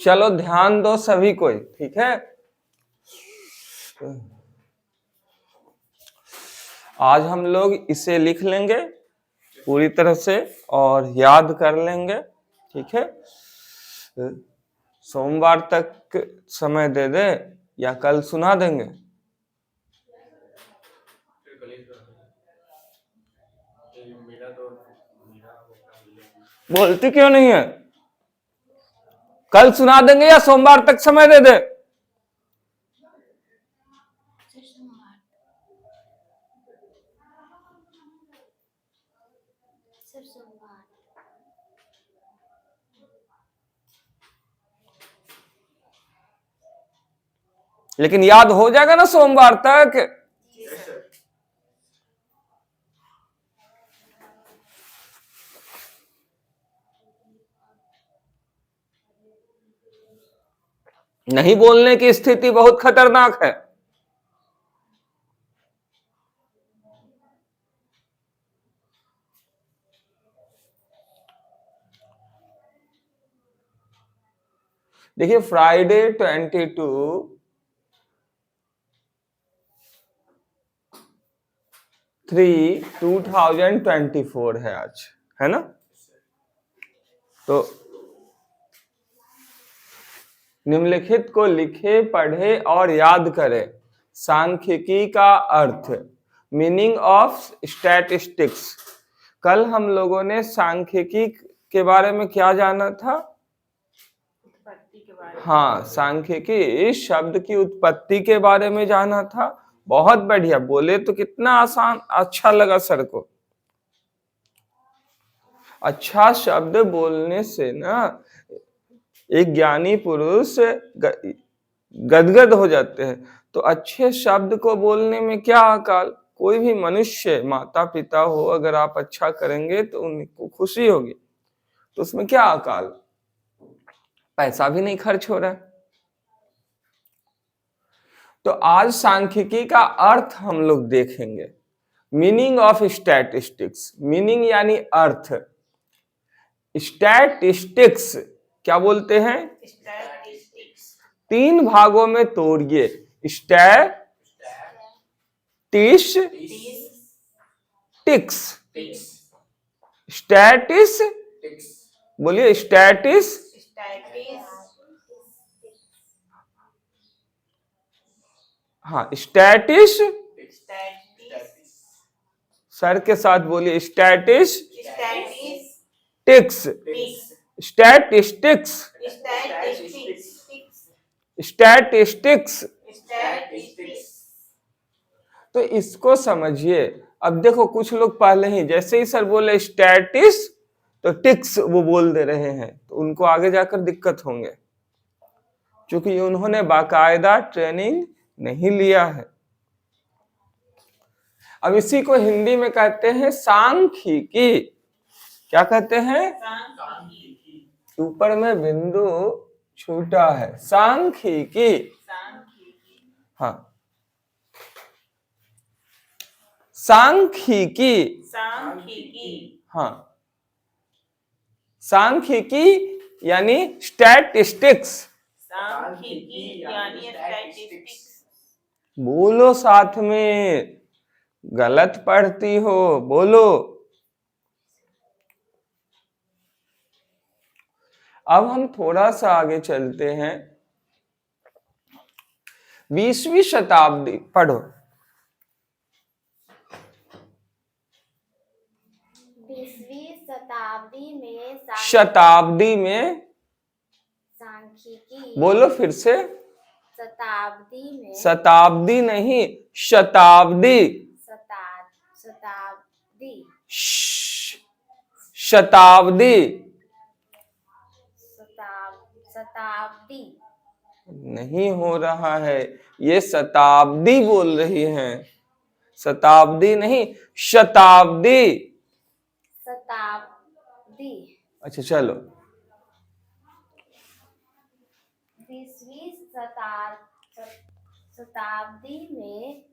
चलो ध्यान दो सभी कोई, ठीक है। आज हम लोग इसे लिख लेंगे पूरी तरह से और याद कर लेंगे, ठीक है। सोमवार तक समय दे दे या कल सुना देंगे। बोलती क्यों नहीं है? कल सुना देंगे या सोमवार तक समय दे दे? लेकिन याद हो जाएगा ना सोमवार तक? नहीं बोलने की स्थिति बहुत खतरनाक है। देखिए फ्राइडे 22/3/2024 है आज, है ना। तो निम्नलिखित को लिखे, पढ़े और याद करें। सांख्यिकी का अर्थ, मीनिंग ऑफ स्टैटिस्टिक्स। कल हम लोगों ने सांख्यिकी के बारे में क्या जाना था? हाँ, सांख्यिकी इस शब्द की उत्पत्ति के बारे में जाना था। बहुत बढ़िया, बोले तो कितना आसान, अच्छा लगा सर को। अच्छा शब्द बोलने से ना एक ज्ञानी पुरुष गदगद हो जाते हैं। तो अच्छे शब्द को बोलने में क्या अकाल। कोई भी मनुष्य, माता पिता हो, अगर आप अच्छा करेंगे तो उनको खुशी होगी, तो उसमें क्या अकाल, पैसा भी नहीं खर्च हो रहा है। तो आज सांख्यिकी का अर्थ हम लोग देखेंगे। मीनिंग ऑफ स्टैटिस्टिक्स, मीनिंग यानी अर्थ। स्टैटिस्टिक्स क्या बोलते हैं? तीन भागों में तोड़िए। स्टैटिस्टिक्स, स्टैटिस, बोलिए स्टैटिस, हाँ स्टैटिस, सर के साथ बोलिए स्टैटिस टिक्स, स्टैटिस्टिक्स, स्टैटिस्टिक्स। तो इसको समझिए। अब देखो कुछ लोग पहले ही जैसे ही सर बोले स्टैटिस तो टिक्स वो बोल दे रहे हैं, तो उनको आगे जाकर दिक्कत होंगे, क्योंकि उन्होंने बाकायदा ट्रेनिंग नहीं लिया है। अब इसी को हिंदी में कहते हैं सांख्यिकी। क्या कहते हैं? ऊपर में बिंदु छूटा है, सांख्यिकी। हाँ, सांख्यिकी, हाँ सांख्यिकी यानी स्टैटिस्टिक्स। बोलो साथ में, गलत पढ़ती हो, बोलो। अब हम थोड़ा सा आगे चलते हैं। 20वीं शताब्दी पढ़ो। 20वीं शताब्दी में शताब्दी में सांख्यिकी, बोलो फिर से। शताब्दी में, शताब्दी नहीं, शताब्दी, शताब्दी, शताब्दी, शताब्दी नहीं हो रहा है, ये शताब्दी बोल रही हैं, शताब्दी नहीं, शताब्दी। शताब्दी। अच्छा चलो। 20वीं शताब्दी में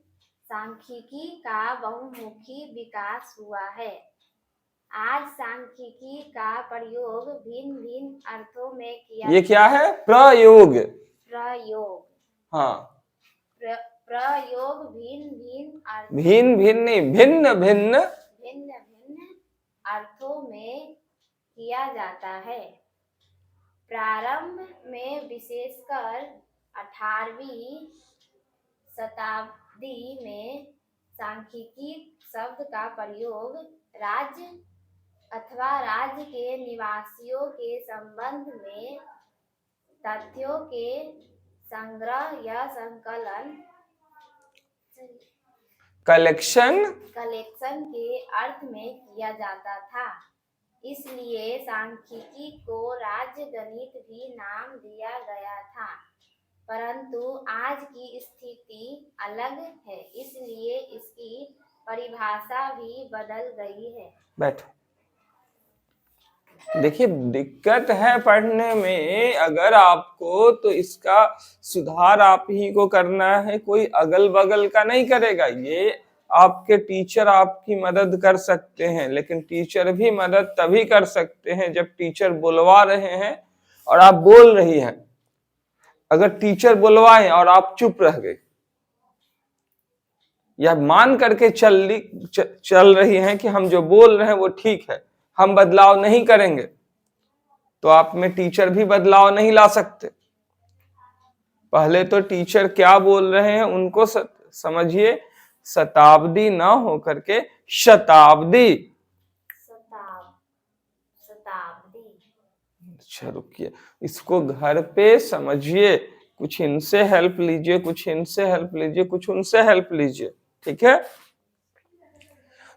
सांख्यिकी का बहुमुखी विकास हुआ है। आज सांख्यिकी का प्रयोग भिन्न भिन्न अर्थों में किया ये क्या है? प्रयोग। प्रयोग हाँ, प्रयोग भिन्न भिन्न अर्थ भिन्न भिन्न नहीं, भिन्न भिन्न भिन्न भिन्न अर्थों में किया जाता है। प्रारंभ में विशेषकर 18वीं शताब्दी में सांख्यिकी शब्द का प्रयोग राज्य अथवा राज्य के निवासियों के संबंध में तथ्यों के संग्रह या संकलन कलेक्शन के अर्थ में किया जाता था। इसलिए सांख्यिकी को राज्य गणित भी नाम दिया गया था, परंतु आज की स्थिति अलग है, इसलिए इसकी परिभाषा भी बदल गई है। बैठो। देखिए, दिक्कत है पढ़ने में अगर आपको, तो इसका सुधार आप ही को करना है, कोई अगल बगल का नहीं करेगा। ये आपके टीचर आपकी मदद कर सकते हैं, लेकिन टीचर भी मदद तभी कर सकते हैं जब टीचर बुलवा रहे हैं और आप बोल रही हैं। अगर टीचर बुलवाए और आप चुप रह गए या मान करके चल रही हैं कि हम जो बोल रहे हैं वो ठीक है, हम बदलाव नहीं करेंगे, तो आप में टीचर भी बदलाव नहीं ला सकते। पहले तो टीचर क्या बोल रहे हैं उनको समझिए, शताब्दी ना हो करके शताब्दी। अच्छा रुकिए, इसको घर पे समझिए, कुछ इनसे हेल्प लीजिए, कुछ इनसे हेल्प लीजिए, कुछ उनसे हेल्प लीजिए, ठीक है।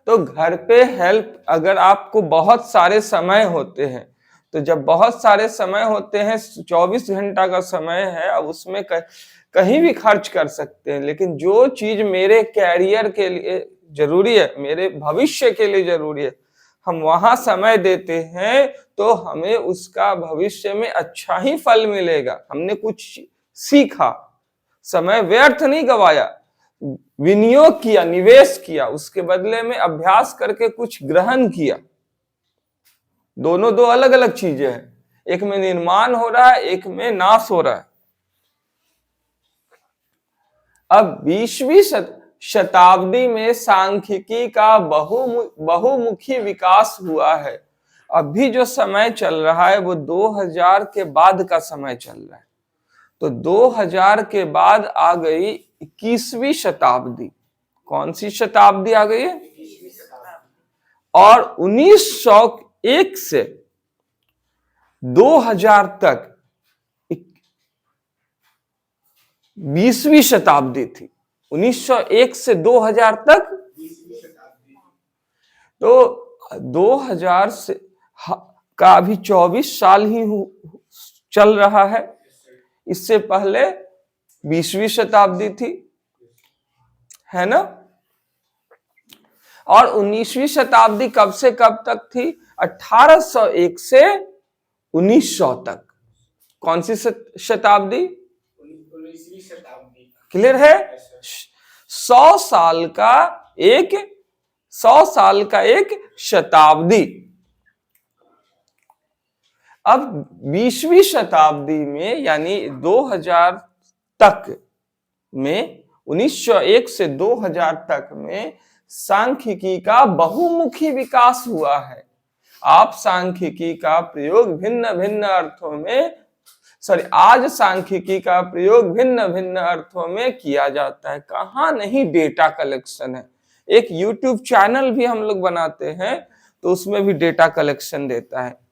तो घर पे हेल्प, अगर आपको बहुत सारे समय होते हैं, तो जब बहुत सारे समय होते हैं, 24 घंटा का समय है, अब उसमें कहीं भी खर्च कर सकते हैं, लेकिन जो चीज मेरे कैरियर के लिए जरूरी है, मेरे भविष्य के लिए जरूरी है, हम वहां समय देते हैं तो हमें उसका भविष्य में अच्छा ही फल मिलेगा। हमने कुछ सीखा, समय व्यर्थ नहीं गवाया, विनियोग किया, निवेश किया, उसके बदले में अभ्यास करके कुछ ग्रहण किया। दोनों दो अलग अलग चीजें हैं, एक में निर्माण हो रहा है, एक में नाश हो रहा है। अब 20वीं शताब्दी में सांख्यिकी का बहुमुखी विकास हुआ है। अभी जो समय चल रहा है वो 2000 के बाद का समय चल रहा है। तो 2000 के बाद आ गई 21वीं शताब्दी। कौन सी शताब्दी आ गई है? और 1901 से 2000 तक 20वीं शताब्दी थी। 1901 से 2000 तक, तो 2000 से का अभी 24 साल ही चल रहा है। इससे पहले 20वीं शताब्दी थी, है ना। और 19वीं शताब्दी कब से कब तक थी? 1801 से 1900 तक। कौन सी शताब्दी? 19वीं शताब्दी। क्लियर है? 100 साल का एक शताब्दी। अब 20वीं शताब्दी में यानी 2000 तक में, 1901 से 2000 तक में सांख्यिकी का बहुमुखी विकास हुआ है। आप सांख्यिकी का प्रयोग भिन्न भिन्न अर्थों में, आज सांख्यिकी का प्रयोग भिन्न भिन्न अर्थों में किया जाता है। कहाँ नहीं डेटा कलेक्शन है। एक YouTube चैनल भी हम लोग बनाते हैं, तो उसमें भी डेटा कलेक्शन देता है।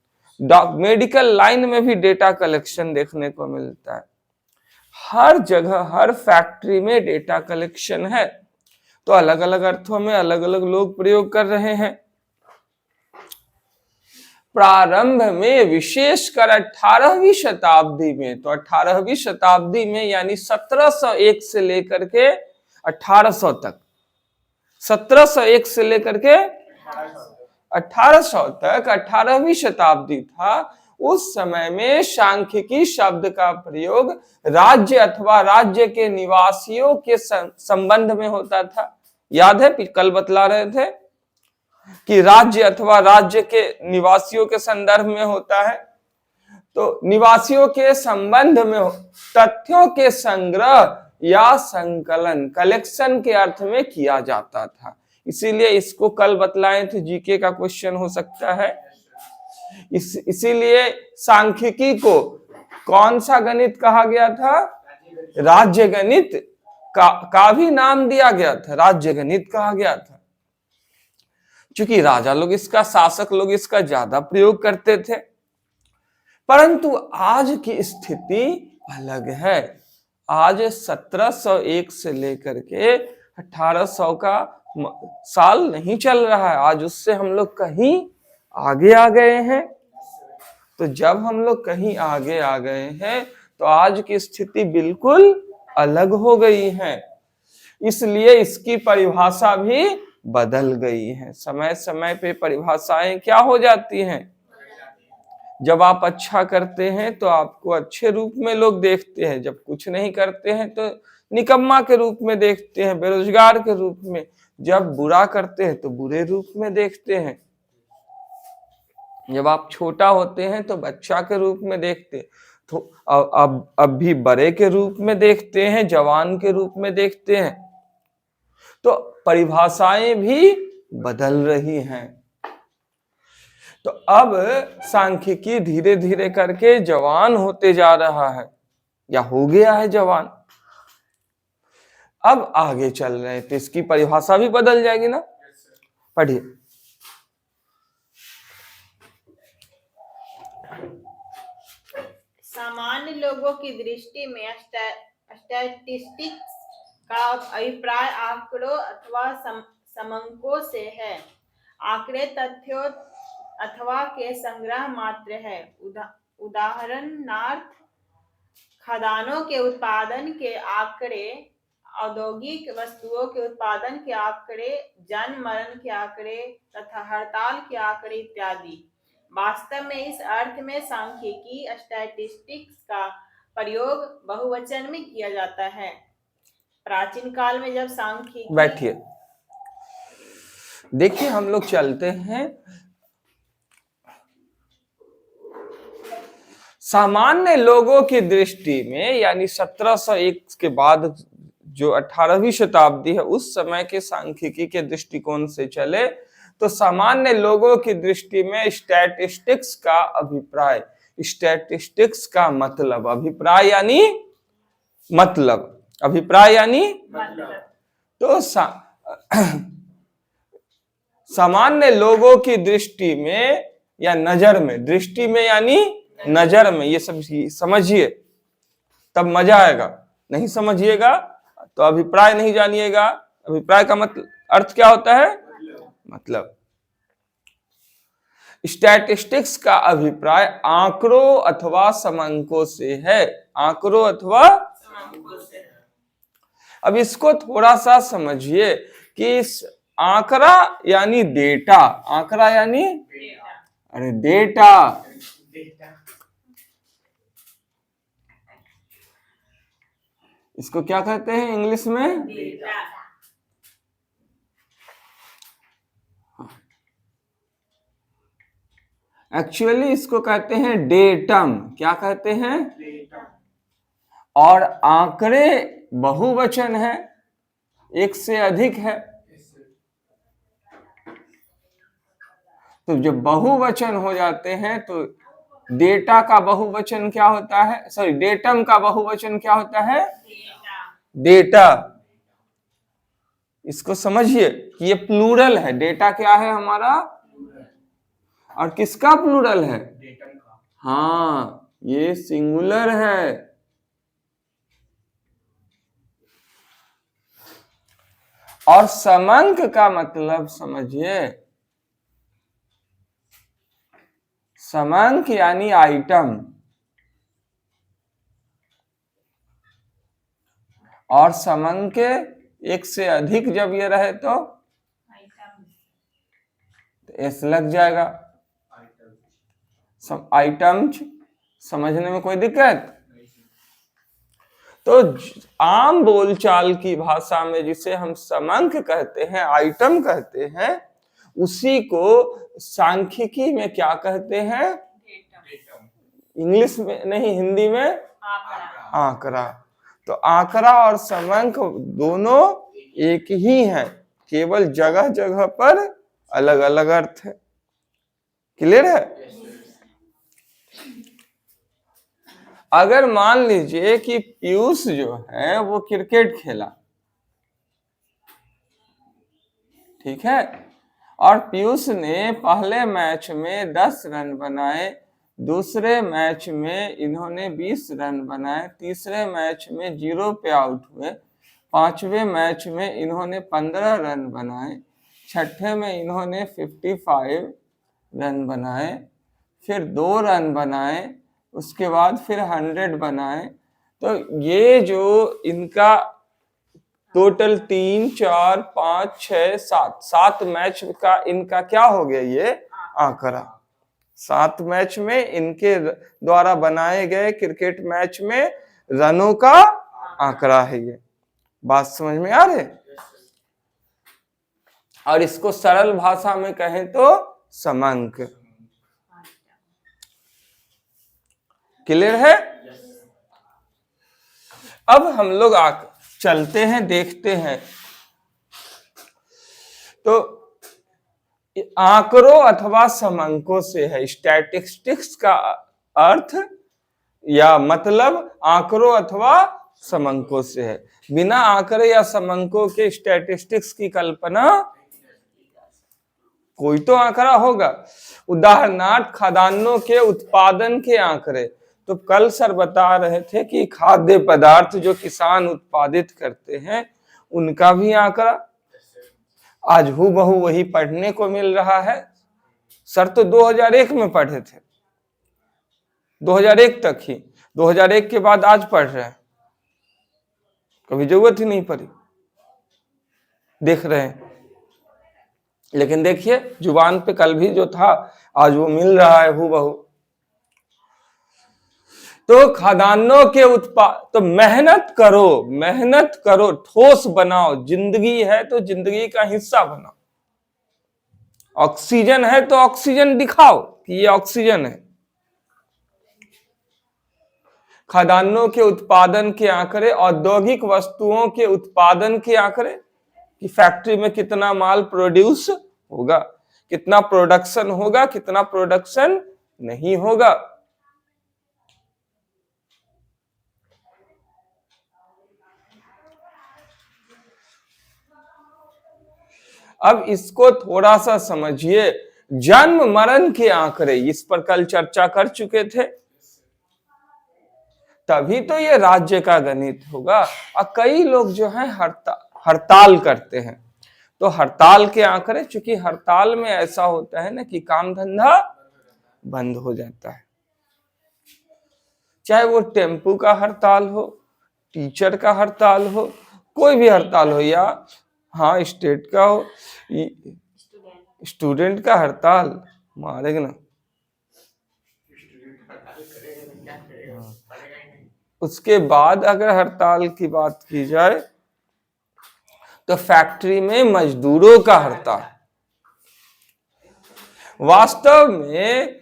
मेडिकल लाइन में भी डेटा कलेक्शन देखने को मिलता है। हर जगह, हर फैक्ट्री में डेटा कलेक्शन है। तो अलग अलग अर्थों में अलग अलग लोग प्रयोग कर रहे हैं। प्रारंभ में विशेषकर 18वीं शताब्दी में, तो 18वीं शताब्दी में यानी 1701 से लेकर के 1800 तक, 1701 से लेकर के 1800 तक 18वीं शताब्दी था। उस समय में सांख्यिकी शब्द का प्रयोग राज्य अथवा राज्य के निवासियों के संबंध में होता था। याद है, कल बतला रहे थे। कि राज्य अथवा राज्य के निवासियों के संदर्भ में होता है, तो निवासियों के संबंध में तथ्यों के संग्रह या संकलन, कलेक्शन के अर्थ में किया जाता था। इसीलिए इसको कल बतलाए थे, जीके का क्वेश्चन हो सकता है। इसीलिए सांख्यिकी को कौन सा गणित कहा गया था? राज्य गणित का भी नाम दिया गया था, राज्य गणित कहा गया था, क्योंकि राजा लोग इसका, शासक लोग इसका ज्यादा प्रयोग करते थे। परंतु आज की स्थिति अलग है। आज 1701 से लेकर के 1800 का साल नहीं चल रहा है, आज उससे हम लोग कहीं आगे आ गए हैं। तो जब हम लोग कहीं आगे आ गए हैं तो आज की स्थिति बिल्कुल अलग हो गई है, इसलिए इसकी परिभाषा भी बदल गई है। समय समय पे परिभाषाएं क्या हो जाती हैं? जब आप अच्छा करते हैं तो आपको अच्छे रूप में लोग देखते हैं, जब कुछ नहीं करते हैं तो निकम्मा के रूप में देखते हैं, बेरोजगार के रूप में, जब बुरा करते हैं तो बुरे रूप में देखते हैं, जब आप छोटा होते हैं तो बच्चा के रूप में देखते हैं, तो अब भी बड़े के रूप में देखते हैं, जवान के रूप में देखते हैं। तो परिभाषाएं भी बदल रही हैं। तो अब सांख्यिकी धीरे धीरे करके जवान होते जा रहा है, या हो गया है जवान। अब आगे चल रहे हैं तो इसकी परिभाषा भी बदल जाएगी ना। पढ़िए। सामान्य लोगों की दृष्टि में स्टैटिस्टिक्स का अभिप्राय आंकड़ों अथवा समंकों से है। आंकड़े तथ्यों अथवा के संग्रह मात्र है। उदाहरणार्थ खदानों के उत्पादन के आंकड़े, औद्योगिक वस्तुओं के उत्पादन के आंकड़े, जन्म मरण के आंकड़े तथा हड़ताल के आंकड़े इत्यादि। वास्तव में इस अर्थ में सांख्यिकी स्टैटिस्टिक्स का प्रयोग बहुवचन में किया जाता है। प्राचीन काल में जब सांख्यिकी, बैठिए, देखिए हम लोग चलते हैं। सामान्य लोगों की दृष्टि में, यानी 1701 के बाद जो 18वीं शताब्दी है, उस समय के सांख्यिकी के दृष्टिकोण से चले तो सामान्य लोगों की दृष्टि में स्टैटिस्टिक्स का अभिप्राय, स्टैटिस्टिक्स का मतलब, अभिप्राय यानी मतलब, अभिप्राय यानी तो सामान्य लोगों की दृष्टि में या नजर में, दृष्टि में यानी नजर में, ये सब समझिए तब मजा आएगा। नहीं समझिएगा तो अभिप्राय नहीं जानिएगा। अभिप्राय का मतलब अर्थ क्या होता है? मतलब। स्टैटिस्टिक्स का अभिप्राय आंकड़ों अथवा समंकों से है। आंकड़ों अथवा, अब इसको थोड़ा सा समझिए कि आंकड़ा यानी डेटा, आंकड़ा यानी अरे डेटा, इसको क्या कहते हैं इंग्लिश में? एक्चुअली इसको कहते हैं डेटम। क्या कहते हैं? और आंकड़े बहुवचन है, एक से अधिक है। तो जब बहुवचन हो जाते हैं तो डेटा का बहुवचन क्या होता है? सॉरी, डेटम का बहुवचन क्या होता है? डेटा। इसको समझिए कि ये प्लूरल है। डेटा क्या है हमारा? और किसका प्लूरल है? हाँ, ये सिंगुलर है। और समंक का मतलब समझिए, समंक यानी आइटम, और समंक एक से अधिक जब ये रहे तो एस लग जाएगा। आइटम समझने में कोई दिक्कत? तो आम बोलचाल की भाषा में जिसे हम समंक कहते हैं, आइटम कहते हैं, उसी को सांख्यिकी में क्या कहते हैं? इंग्लिश में नहीं, हिंदी में आंकड़ा। तो आंकड़ा और समंक दोनों एक ही है, केवल जगह जगह पर अलग अलग अर्थ है। क्लियर है? अगर मान लीजिए कि पीयूष जो है वो क्रिकेट खेला, ठीक है, और पीयूष ने पहले मैच में 10 रन बनाए, दूसरे मैच में इन्होंने 20 रन बनाए, तीसरे मैच में 0 पे आउट हुए, पांचवें मैच में इन्होंने 15 रन बनाए, छठे में इन्होंने 55 रन बनाए, फिर 2 रन बनाए, उसके बाद फिर 100 बनाए। तो ये जो इनका टोटल 3, 4, 5, 6, 7 मैच का इनका क्या हो गया? ये आंकड़ा। 7 मैच में इनके द्वारा बनाए गए क्रिकेट मैच में रनों का आंकड़ा है ये। बात समझ में आ रही? और इसको सरल भाषा में कहें तो समंक। क्लियर है? अब हम लोग चलते हैं, देखते हैं। तो आंकड़ों अथवा समंकों से है, स्टैटिस्टिक्स का अर्थ या मतलब आंकड़ों अथवा समंकों से है। बिना आंकड़े या समंकों के स्टैटिस्टिक्स की कल्पना, कोई तो आंकड़ा होगा। उदाहरणार्थ खदानों के उत्पादन के आंकड़े। तो कल सर बता रहे थे कि खाद्य पदार्थ जो किसान उत्पादित करते हैं उनका भी आंकड़ा। आज हूबहू वही पढ़ने को मिल रहा है। सर तो 2001 में पढ़े थे, 2001 तक ही, 2001 के बाद आज पढ़ रहे हैं, कभी जरूरत ही नहीं पड़ी, देख रहे हैं। लेकिन देखिए जुबान पे कल भी जो था आज वो मिल रहा है हूबहू। तो खदानों के तो मेहनत करो, ठोस बनाओ। जिंदगी है तो जिंदगी का हिस्सा बनाओ। ऑक्सीजन है तो ऑक्सीजन दिखाओ कि ये ऑक्सीजन है। खदानों के उत्पादन के आंकड़े, औद्योगिक वस्तुओं के उत्पादन के आंकड़े कि फैक्ट्री में कितना माल प्रोड्यूस होगा, कितना प्रोडक्शन होगा, कितना प्रोडक्शन नहीं होगा। अब इसको थोड़ा सा समझिए। जन्म मरण के आंकड़े, इस पर कल चर्चा कर चुके थे। तभी तो ये राज्य का गणित होगा। और कई लोग जो है हड़ताल करते हैं, तो हड़ताल के आंकड़े, चूंकि हड़ताल में ऐसा होता है ना कि काम धंधा बंद हो जाता है, चाहे वो टेम्पू का हड़ताल हो, टीचर का हड़ताल हो, कोई भी हड़ताल हो, या हाँ स्टेट का हो, स्टूडेंट का हड़ताल मारेगा ना। उसके बाद अगर हड़ताल की बात की जाए तो फैक्ट्री में मजदूरों का हड़ताल। वास्तव में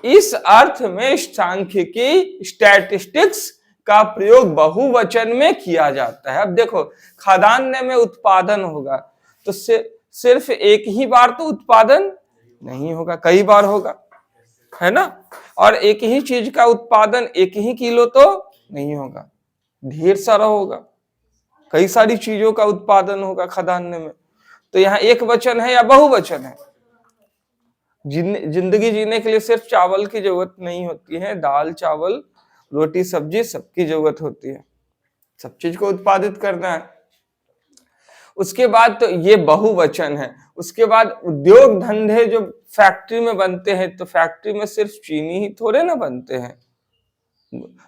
इस अर्थ में सांख्यिकी, स्टैटिस्टिक्स का प्रयोग बहुवचन में किया जाता है। अब देखो खदान में उत्पादन होगा तो सिर्फ एक ही बार तो उत्पादन नहीं होगा, कई बार होगा, है ना। और एक ही चीज का उत्पादन 1 ही किलो तो नहीं होगा, ढेर सारा होगा, कई सारी चीजों का उत्पादन होगा खदान में। तो यहाँ एक वचन है या बहुवचन है? जिंदगी जीने के लिए सिर्फ चावल की जरूरत नहीं होती है, दाल चावल रोटी सब्जी सबकी जरूरत होती है, सब चीज को उत्पादित करना है। उसके बाद तो ये बहुवचन है। उसके बाद उद्योग धंधे जो फैक्ट्री में बनते हैं, तो फैक्ट्री में सिर्फ चीनी ही थोड़े ना बनते हैं।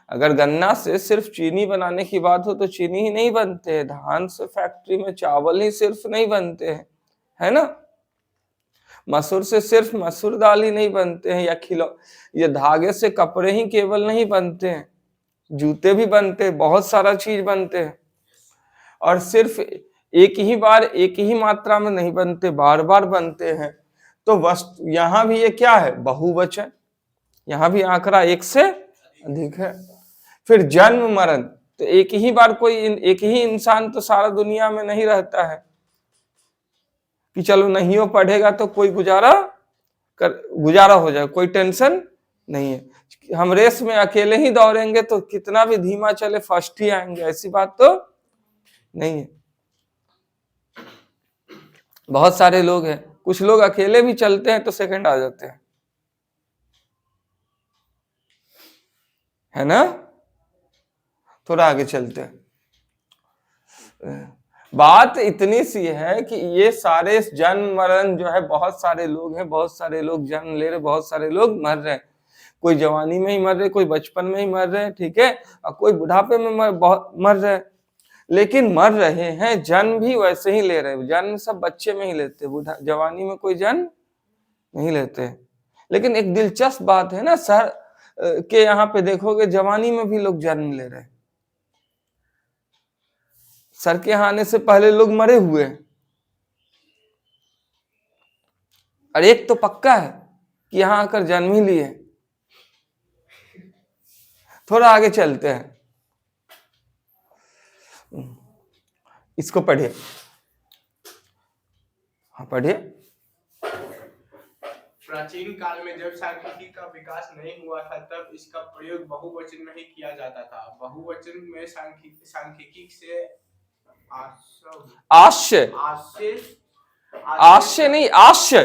अगर गन्ना से सिर्फ चीनी बनाने की बात हो तो चीनी ही नहीं बनते हैं। धान से फैक्ट्री में चावल ही सिर्फ नहीं बनते हैं, है ना। मसूर से सिर्फ मसूर दाल ही नहीं बनते हैं, या ये धागे से कपड़े ही केवल नहीं बनते हैं, जूते भी बनते हैं, बहुत सारा चीज बनते हैं। और सिर्फ एक ही बार एक ही मात्रा में नहीं बनते, बार बार बनते हैं। तो वस्तु यहां भी ये क्या है, बहुवचन, यहां भी आंकड़ा एक से अधिक है। फिर जन्म मरण, तो एक ही बार एक ही इंसान तो सारा दुनिया में नहीं रहता है कि चलो नहीं हो पढ़ेगा तो कोई गुजारा हो जाए, कोई टेंशन नहीं है। हम रेस में अकेले ही दौड़ेंगे तो कितना भी धीमा चले फर्स्ट ही आएंगे, ऐसी बात तो नहीं है। बहुत सारे लोग हैं, कुछ लोग अकेले भी चलते हैं तो सेकंड आ जाते हैं, है ना। थोड़ा आगे चलते हैं। बात इतनी सी है कि ये सारे जन्म मरण जो है, बहुत सारे लोग हैं, बहुत सारे लोग जन्म ले रहे, बहुत सारे लोग मर रहे हैं। कोई जवानी में ही मर रहे, कोई बचपन में ही मर रहे हैं, ठीक है, और कोई बुढ़ापे में मर रहे हैं। लेकिन मर रहे हैं, जन्म भी वैसे ही ले रहे हैं। जन्म सब बच्चे में ही लेते, जवानी में कोई जन्म नहीं लेते। लेकिन एक दिलचस्प बात है ना, सर के यहाँ पे देखोगे जवानी में भी लोग जन्म ले रहे हैं। सर के यहाँ आने से पहले लोग मरे हुए हैं। और एक तो पक्का है कि यहां आकर जन्म ही लिए। थोड़ा आगे चलते हैं, इसको पढ़िए। हाँ पढ़िए। प्राचीन काल में जब सांख्यिकी का विकास नहीं हुआ था तब इसका प्रयोग बहुवचन में ही किया जाता था। बहुवचन में सांख्यिकी से आश्य नहीं, आश्य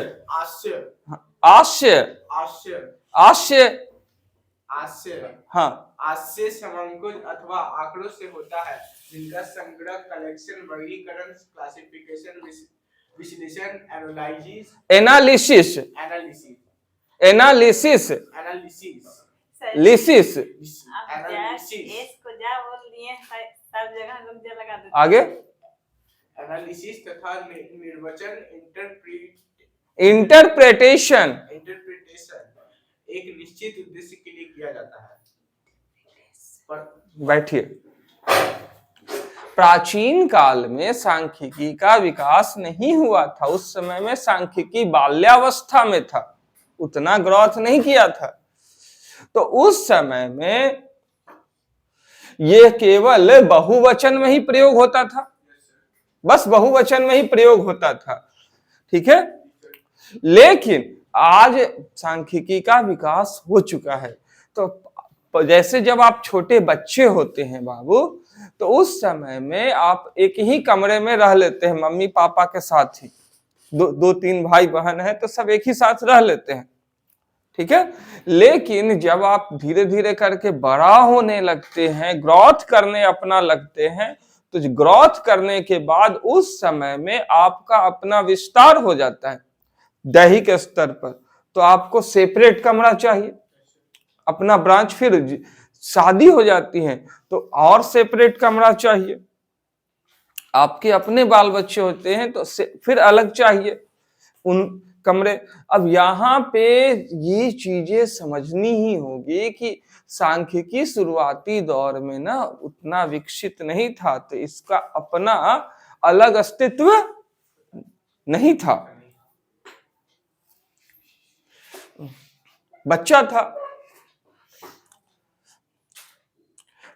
हाँ, आश्य समंकुल अथवा आंकड़ों से होता है, जिनका संग्रह, कलेक्शन, वर्गीकरण, क्लासिफिकेशन, विश्लेषण, आगे एनालिसिस तथा निर्वचन, इंटरप्रिटेशन एक निश्चित उद्देश्य के लिए किया जाता है। बैठिए। प्राचीन काल में सांख्यिकी का विकास नहीं हुआ था। उस समय में सांख्यिकी बाल्यावस्था में था, उतना ग्रोथ नहीं किया था। तो उस समय में यह केवल बहुवचन में ही प्रयोग होता था, बस बहुवचन में ही प्रयोग होता था, ठीक है। लेकिन आज सांख्यिकी का विकास हो चुका है। तो जैसे जब आप छोटे बच्चे होते हैं बाबू, तो उस समय में आप एक ही कमरे में रह लेते हैं मम्मी पापा के साथ ही। दो तीन भाई बहन है तो सब एक ही साथ रह लेते हैं, ठीक है। लेकिन जब आप धीरे धीरे करके बड़ा होने लगते हैं, ग्रोथ करने अपना लगते हैं, तो ग्रोथ करने के बाद उस समय में आपका अपना विस्तार हो जाता है दैहिक स्तर पर। तो आपको सेपरेट कमरा चाहिए, अपना ब्रांच। फिर शादी हो जाती है तो और सेपरेट कमरा चाहिए। आपके अपने बाल बच्चे होते हैं तो फिर अलग चाहिए उन कमरे। अब यहाँ पे ये चीजें समझनी ही होगी कि सांख्यिकी शुरुआती दौर में ना उतना विकसित नहीं था, तो इसका अपना अलग अस्तित्व नहीं था, बच्चा था।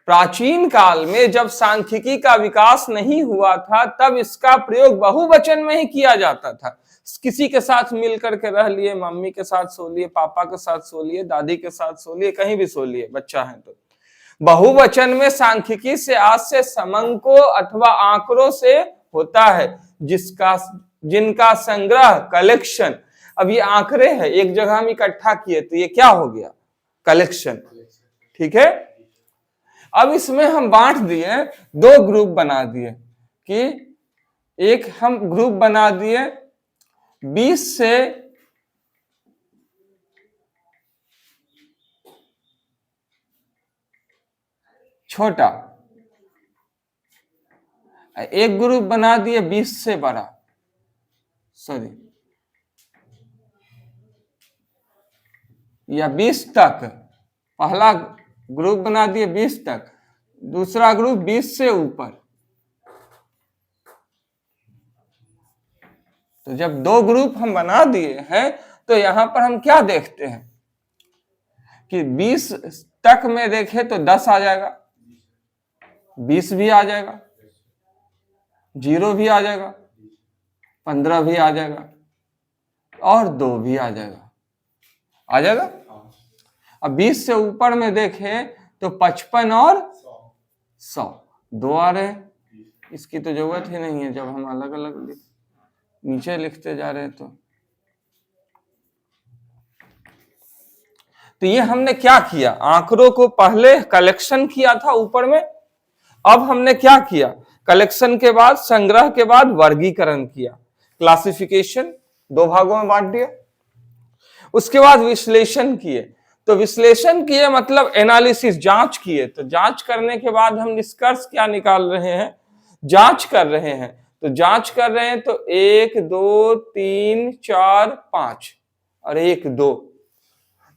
प्राचीन काल में जब सांख्यिकी का विकास नहीं हुआ था तब इसका प्रयोग बहुवचन में ही किया जाता था। किसी के साथ मिलकर के रह लिए, मम्मी के साथ सो लिए, पापा के साथ सो लिए, दादी के साथ सो लिए, कहीं भी सो लिए, बच्चा है तो। बहुवचन में सांख्यिकी से आज से समंकों अथवा आंकड़ों से होता है, जिनका संग्रह, कलेक्शन। अब ये आंकड़े हैं, एक जगह हम इकट्ठा किए तो ये क्या हो गया, कलेक्शन, ठीक है। अब इसमें हम बांट दिए, दो ग्रुप बना दिए कि एक हम ग्रुप बना दिए 20 से छोटा, एक ग्रुप बना दिए 20 से बड़ा, सॉरी, या 20 तक। पहला ग्रुप बना दिए 20 तक, दूसरा ग्रुप 20 से ऊपर, तो जब दो ग्रुप हम बना दिए हैं तो यहां पर हम क्या देखते हैं कि 20 तक में देखें तो 10 आ जाएगा, 20 भी आ जाएगा, 0 भी आ जाएगा, 15 भी आ जाएगा और 2 भी आ जाएगा। आ जाएगा। अब 20 से ऊपर में देखें तो 55 और 100, 2 आ रहे हैं। इसकी तो जरूरत ही नहीं है जब हम अलग अलग नीचे लिखते जा रहे हैं। तो ये हमने क्या किया, आंकड़ों को पहले कलेक्शन किया था ऊपर में, अब हमने क्या किया, कलेक्शन के बाद, संग्रह के बाद वर्गीकरण किया, क्लासिफिकेशन, 2 भागों में बांट दिया। उसके बाद विश्लेषण किए। तो विश्लेषण किए मतलब एनालिसिस, जांच किए। तो जांच करने के बाद हम निष्कर्ष क्या निकाल रहे हैं, जांच कर रहे हैं। तो जांच कर रहे हैं तो 1 2 3 4 5 और 1 2,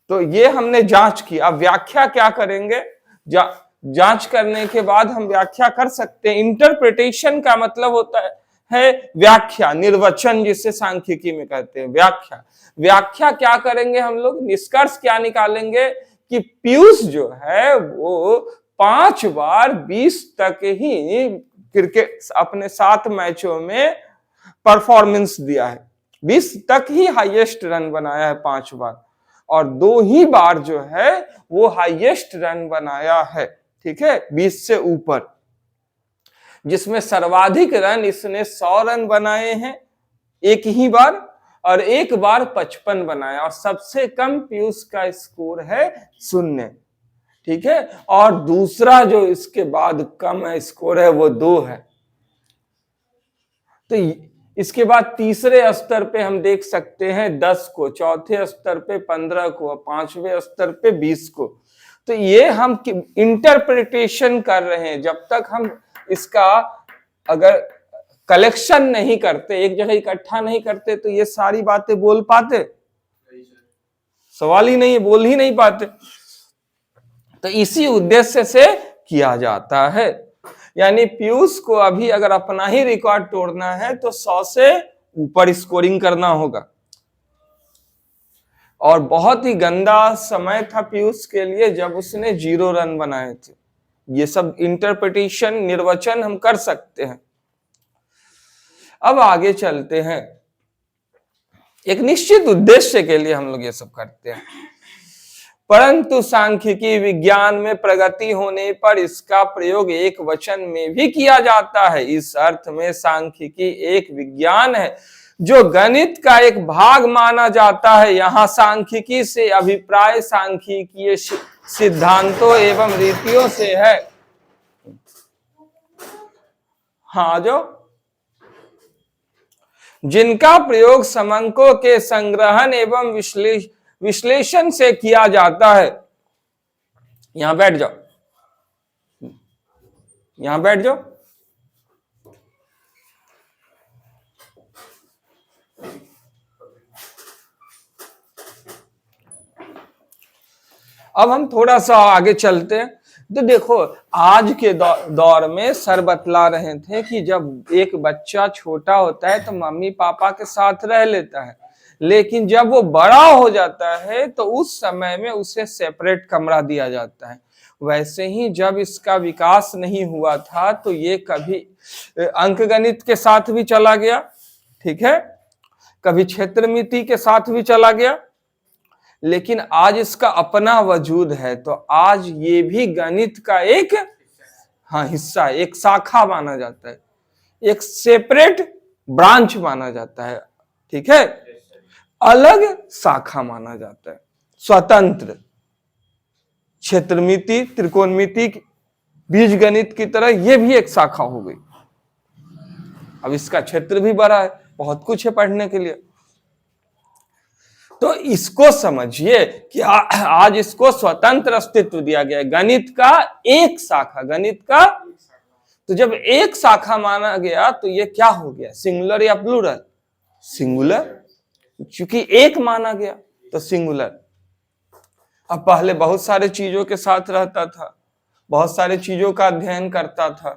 तो ये हमने जांच की। अब व्याख्या क्या करेंगे, जांच करने के बाद हम व्याख्या कर सकते हैं। इंटरप्रिटेशन का मतलब होता है व्याख्या, निर्वचन जिसे सांख्यिकी में कहते हैं व्याख्या। व्याख्या क्या करेंगे हम लोग, निष्कर्ष क्या निकालेंगे कि पीयूष जो है वो 5 बार 20 तक ही क्रिकेट अपने 7 मैचों में परफॉर्मेंस दिया है, 20 तक ही हाईएस्ट रन बनाया है 5 बार, और 2 ही बार जो है वो हाईएस्ट रन बनाया है, ठीक है, 20 से ऊपर, जिसमें सर्वाधिक रन इसने 100 रन बनाए हैं एक ही बार, और 1 बार 55 बनाया, और सबसे कम पीयूष का स्कोर है 0, ठीक है। और दूसरा जो इसके बाद कम है स्कोर है वो 2 है। तो इसके बाद तीसरे स्तर पे हम देख सकते हैं 10 को, चौथे स्तर पे 15 को, 5वें स्तर पे 20 को। तो ये हम इंटरप्रिटेशन कर रहे हैं। जब तक हम इसका अगर कलेक्शन नहीं करते, एक जगह इकट्ठा नहीं करते, तो ये सारी बातें बोल पाते, सवाल ही नहीं, बोल ही नहीं पाते। तो इसी उद्देश्य से किया जाता है। यानी पीयूष को अभी अगर अपना ही रिकॉर्ड तोड़ना है तो 100 से ऊपर स्कोरिंग करना होगा। और बहुत ही गंदा समय था पीयूष के लिए जब उसने 0 रन बनाए थे। ये सब इंटरप्रिटेशन, निर्वचन हम कर सकते हैं। अब आगे चलते हैं। एक निश्चित उद्देश्य के लिए हम लोग ये सब करते हैं, परंतु सांख्यिकी विज्ञान में प्रगति होने पर इसका प्रयोग एक वचन में भी किया जाता है। इस अर्थ में सांख्यिकी एक विज्ञान है जो गणित का एक भाग माना जाता है। यहाँ सांख्यिकी से अभिप्राय सांख्यिकीय सिद्धांतों एवं रीतियों से है। हाँ, जो जिनका प्रयोग समंकों के संग्रहण एवं विश्लेषण से किया जाता है। यहां बैठ जाओ, यहां बैठ जाओ। अब हम थोड़ा सा आगे चलते हैं। तो देखो, आज के दौर में सर बतला रहे थे कि जब एक बच्चा छोटा होता है तो मम्मी पापा के साथ रह लेता है, लेकिन जब वो बड़ा हो जाता है तो उस समय में उसे सेपरेट कमरा दिया जाता है। वैसे ही जब इसका विकास नहीं हुआ था तो ये कभी अंकगणित के साथ भी चला गया, ठीक है, कभी क्षेत्रमिति के साथ भी चला गया, लेकिन आज इसका अपना वजूद है। तो आज ये भी गणित का एक हिस्सा, एक शाखा माना जाता है, एक सेपरेट ब्रांच माना जाता है, ठीक है, अलग शाखा माना जाता है, स्वतंत्र। क्षेत्रमिति, त्रिकोणमिति, बीजगणित की तरह ये भी एक शाखा हो गई। अब इसका क्षेत्र भी बड़ा है, बहुत कुछ है पढ़ने के लिए। तो इसको समझिए कि आज इसको स्वतंत्र अस्तित्व दिया गया है, गणित का एक शाखा, गणित का। तो जब एक शाखा माना गया तो ये क्या हो गया, सिंगुलर या प्लूरल? सिंगुलर, क्योंकि एक माना गया तो सिंगुलर। अब पहले बहुत सारे चीजों के साथ रहता था, बहुत सारी चीजों का अध्ययन करता था,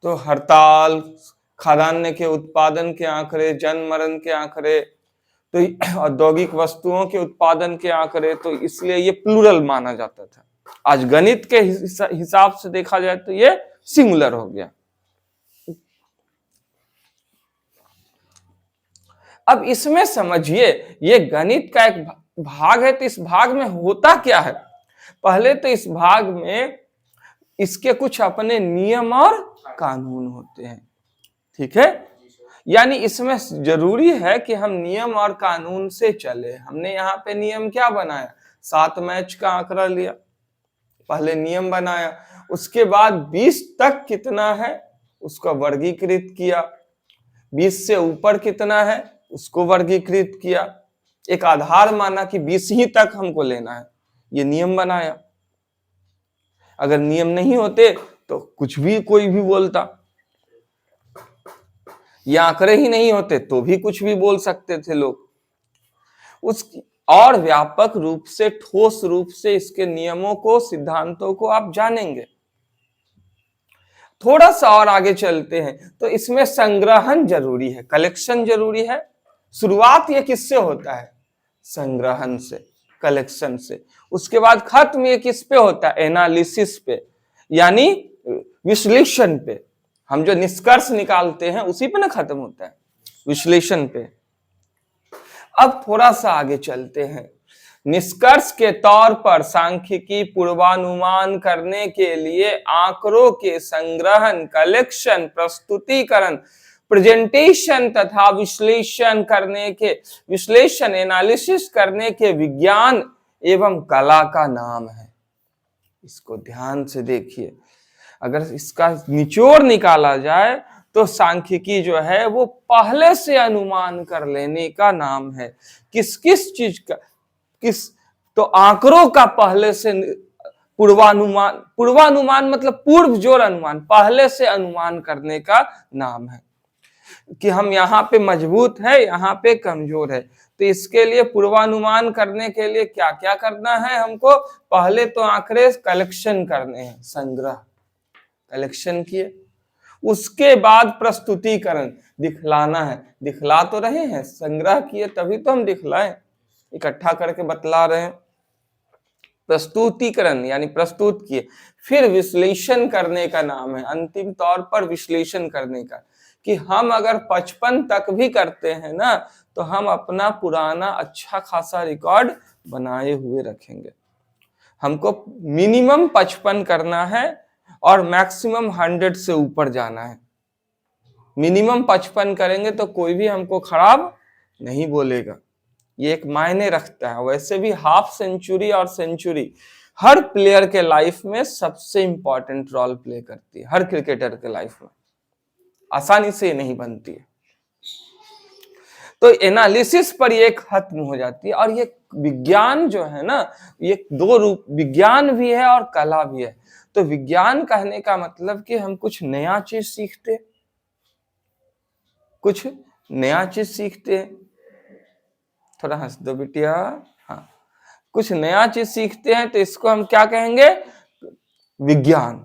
तो हड़ताल, खाद्यान्न के उत्पादन के आंकड़े, जन्म मरण के आंकड़े, तो औद्योगिक वस्तुओं के उत्पादन के आंकड़े, तो इसलिए ये प्लूरल माना जाता था। आज गणित के हिसाब से देखा जाए तो ये सिंगुलर हो गया। अब इसमें समझिए, ये गणित का एक भाग है, तो इस भाग में होता क्या है? पहले तो इस भाग में इसके कुछ अपने नियम और कानून होते हैं, ठीक है। यानी इसमें जरूरी है कि हम नियम और कानून से चले। हमने यहाँ पे नियम क्या बनाया? 7 मैच का आंकड़ा लिया, पहले नियम बनाया, उसके बाद 20 तक कितना है उसको वर्गीकृत किया, 20 से ऊपर कितना है उसको वर्गीकृत किया, एक आधार माना कि 20 ही तक हमको लेना है, ये नियम बनाया। अगर नियम नहीं होते तो कुछ भी कोई भी बोलता, ये आंकड़े ही नहीं होते तो भी कुछ भी बोल सकते थे लोग। उस और व्यापक रूप से, ठोस रूप से इसके नियमों को, सिद्धांतों को आप जानेंगे। थोड़ा सा और आगे चलते हैं, तो इसमें संग्रहण जरूरी है, कलेक्शन जरूरी है। शुरुआत ये किससे होता है? संग्रहण से, कलेक्शन से। उसके बाद खत्म ये किस पे होता है? एनालिसिस पे, यानी विश्लेषण पे। हम जो निष्कर्ष निकालते हैं उसी पे ना खत्म होता है, विश्लेषण पे। अब थोड़ा सा आगे चलते हैं। निष्कर्ष के तौर पर सांख्यिकी पूर्वानुमान करने के लिए आंकड़ों के संग्रहण, कलेक्शन, प्रस्तुतिकरण, प्रेजेंटेशन तथा विश्लेषण एनालिसिस करने के विज्ञान एवं कला का नाम है। इसको ध्यान से देखिए, अगर इसका निचोड़ निकाला जाए तो सांख्यिकी जो है वो पहले से अनुमान कर लेने का नाम है। किस किस चीज का? तो आंकड़ों का पहले से पूर्वानुमान मतलब पूर्व जोर अनुमान, पहले से अनुमान करने का नाम है कि हम यहाँ पे मजबूत है, यहाँ पे कमजोर है। तो इसके लिए पूर्वानुमान करने के लिए क्या क्या करना है हमको? पहले तो आंकड़े कलेक्शन करने हैं, संग्रह कलेक्शन किए। उसके बाद प्रस्तुतिकरण, दिखलाना है। दिखला तो रहे हैं, संग्रह किए तभी तो हम दिखलाएं, इकट्ठा करके बतला रहे हैं। प्रस्तुतिकरण यानी प्रस्तुत किए। फिर विश्लेषण करने का नाम है, अंतिम तौर पर विश्लेषण करने का, कि हम अगर 55 तक भी करते हैं ना तो हम अपना पुराना अच्छा खासा रिकॉर्ड बनाए हुए रखेंगे। हमको मिनिमम 55 करना है और मैक्सिमम 100 से ऊपर जाना है। मिनिमम 55 करेंगे तो कोई भी हमको खराब नहीं बोलेगा, ये एक मायने रखता है। वैसे भी हाफ सेंचुरी और सेंचुरी हर प्लेयर के लाइफ में सबसे इंपॉर्टेंट रोल प्ले करती है, हर क्रिकेटर के लाइफ में, आसानी से नहीं बनती है। तो एनालिसिस पर ये खत्म हो जाती है। और ये विज्ञान जो है ना, ये 2 रूप, विज्ञान भी है और कला भी है। तो विज्ञान कहने का मतलब कि हम कुछ नया चीज सीखते, कुछ नया चीज सीखते हैं। थोड़ा हंस दो बिटिया, हाँ, कुछ नया चीज सीखते हैं तो इसको हम क्या कहेंगे? विज्ञान।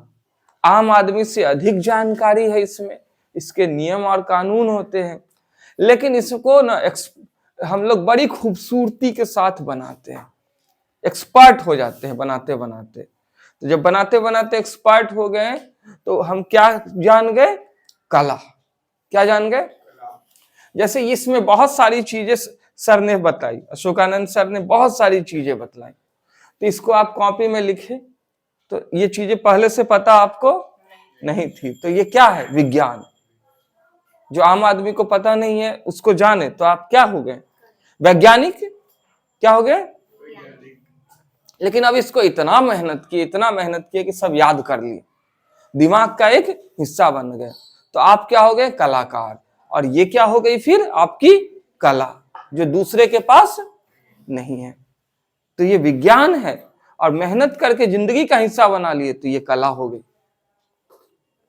आम आदमी से अधिक जानकारी है इसमें, इसके नियम और कानून होते हैं, लेकिन इसको ना हम लोग बड़ी खूबसूरती के साथ बनाते हैं, एक्सपर्ट हो जाते हैं बनाते बनाते। तो जब बनाते बनाते एक्सपर्ट हो गए तो हम क्या जान गए? कला। क्या जान गए? जैसे इसमें बहुत सारी चीजें सर ने बताई, अशोकानंद सर ने बहुत सारी चीजें बतलाई, तो इसको आप कॉपी में लिखे तो ये चीजें पहले से पता आपको नहीं थी, तो ये क्या है? विज्ञान। जो आम आदमी को पता नहीं है उसको जाने तो आप क्या हो गए? वैज्ञानिक। क्या हो गए? लेकिन अब इसको इतना मेहनत किए कि सब याद कर लिए, दिमाग का एक हिस्सा बन गए, तो आप क्या हो गए? कलाकार। और ये क्या हो गई फिर? आपकी कला, जो दूसरे के पास नहीं है। तो ये विज्ञान है, और मेहनत करके जिंदगी का हिस्सा बना लिए तो ये कला हो गई।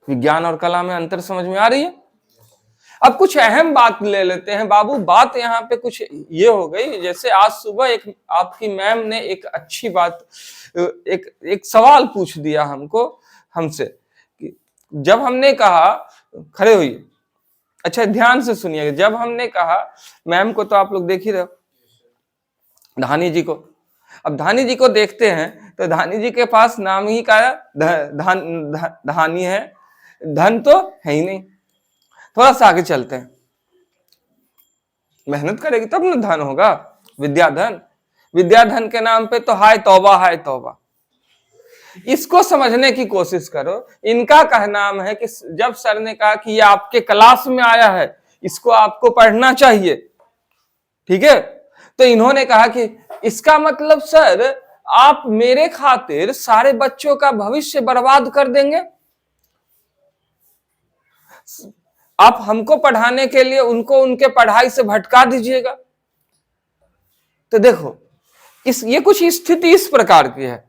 विज्ञान और कला में अंतर समझ में आ रही है? अब कुछ अहम बात ले लेते हैं बाबू। बात यहाँ पे कुछ ये हो गई, जैसे आज सुबह एक आपकी मैम ने एक अच्छी बात, एक सवाल पूछ दिया हमसे कि जब हमने कहा, खड़े होइए, अच्छा ध्यान से सुनिएगा, जब हमने कहा मैम को तो आप लोग देख ही रहे हो, धानी जी को, अब धानी जी को देखते हैं तो धानी जी के पास नाम ही का धानी है, धन तो है ही नहीं। थोड़ा सा आगे चलते हैं, मेहनत करेगी तब ना धन होगा, विद्याधन। विद्याधन के नाम पे तो हाय तौबा हाय तौबा। इसको समझने की कोशिश करो। इनका कहना है कि जब सर ने कहा कि ये आपके क्लास में आया है, इसको आपको पढ़ना चाहिए, ठीक है, तो इन्होंने कहा कि इसका मतलब सर आप मेरे खातिर सारे बच्चों का भविष्य बर्बाद कर देंगे, आप हमको पढ़ाने के लिए उनको उनके पढ़ाई से भटका दीजिएगा। तो देखो ये कुछ स्थिति इस प्रकार की है,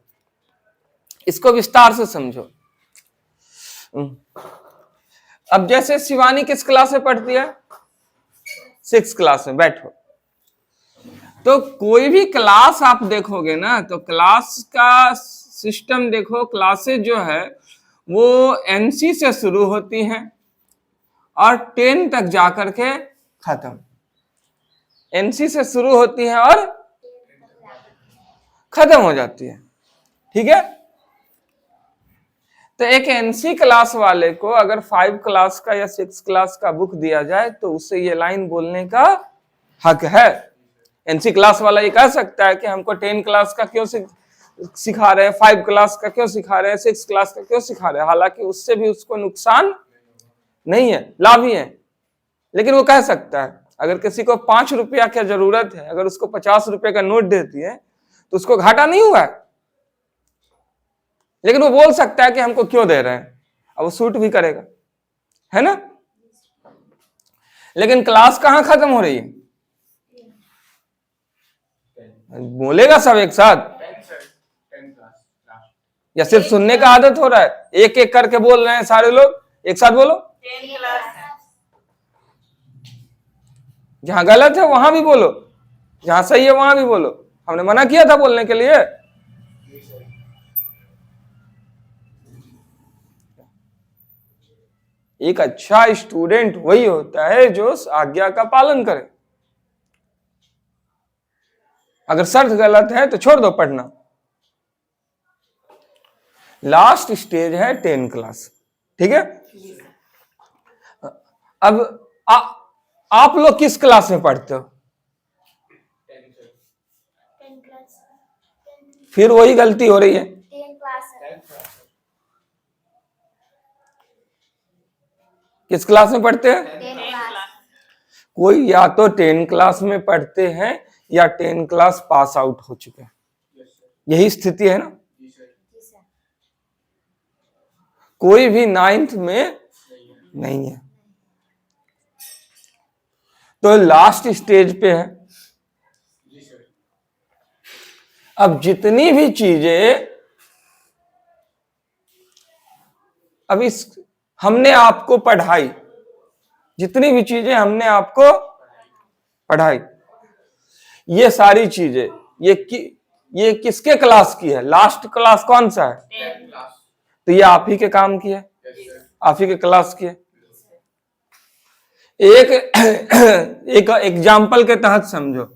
इसको विस्तार से समझो। अब जैसे शिवानी किस क्लास में पढ़ती है? 6 क्लास में। बैठो। तो कोई भी क्लास आप देखोगे ना, तो क्लास का सिस्टम देखो, क्लासेज जो है वो एनसी से शुरू होती हैं और 10 तक जाकर के खत्म। एनसी से शुरू होती है और खत्म हो जाती है, ठीक है। तो एक एनसी क्लास वाले को अगर 5 क्लास का या 6 क्लास का बुक दिया जाए तो उससे ये लाइन बोलने का हक है। एनसी क्लास वाला ये कह सकता है कि हमको 10 क्लास का क्यों सिखा रहे हैं, 5 क्लास का क्यों सिखा रहे हैं, 6 क्लास का क्यों सिखा रहे हैं, हालांकि उससे भी उसको नुकसान नहीं है, लाभ ही है। लेकिन वो कह सकता है, अगर किसी को 5 रुपया की जरूरत है, अगर उसको 50 रुपए का नोट देती है तो उसको घाटा नहीं हुआ है, लेकिन वो बोल सकता है कि हमको क्यों दे रहे हैं, अब वो सूट भी करेगा, है ना। लेकिन क्लास कहां खत्म हो रही है? बोलेगा सब एक साथ या सिर्फ सुनने का आदत हो रहा है? एक एक करके बोल रहे हैं सारे लोग, एक साथ बोलो। 10 क्लास है। जहां गलत है वहां भी बोलो, जहां सही है वहां भी बोलो। हमने मना किया था बोलने के लिए। एक अच्छा स्टूडेंट वही होता है जो आज्ञा का पालन करे। अगर शर्त गलत है तो छोड़ दो पढ़ना। लास्ट स्टेज है 10 क्लास, ठीक है। अब आप लोग किस क्लास में पढ़ते हो? फिर वही गलती हो रही है। 10 क्लास है। किस क्लास में पढ़ते हैं? 10 क्लास। कोई या तो 10 क्लास में पढ़ते हैं या 10 क्लास पास आउट हो चुके हैं, यही स्थिति है ना। जी सर। कोई भी 9th में नहीं है, तो लास्ट स्टेज पे है। अब जितनी भी चीजें अब हमने आपको पढ़ाई, जितनी भी चीजें हमने आपको पढ़ाई, ये सारी चीजें ये किसके क्लास की है? लास्ट क्लास कौन सा है? तो ये आप ही के काम की है, आप ही के क्लास की है। एक एग्जाम्पल के तहत समझो।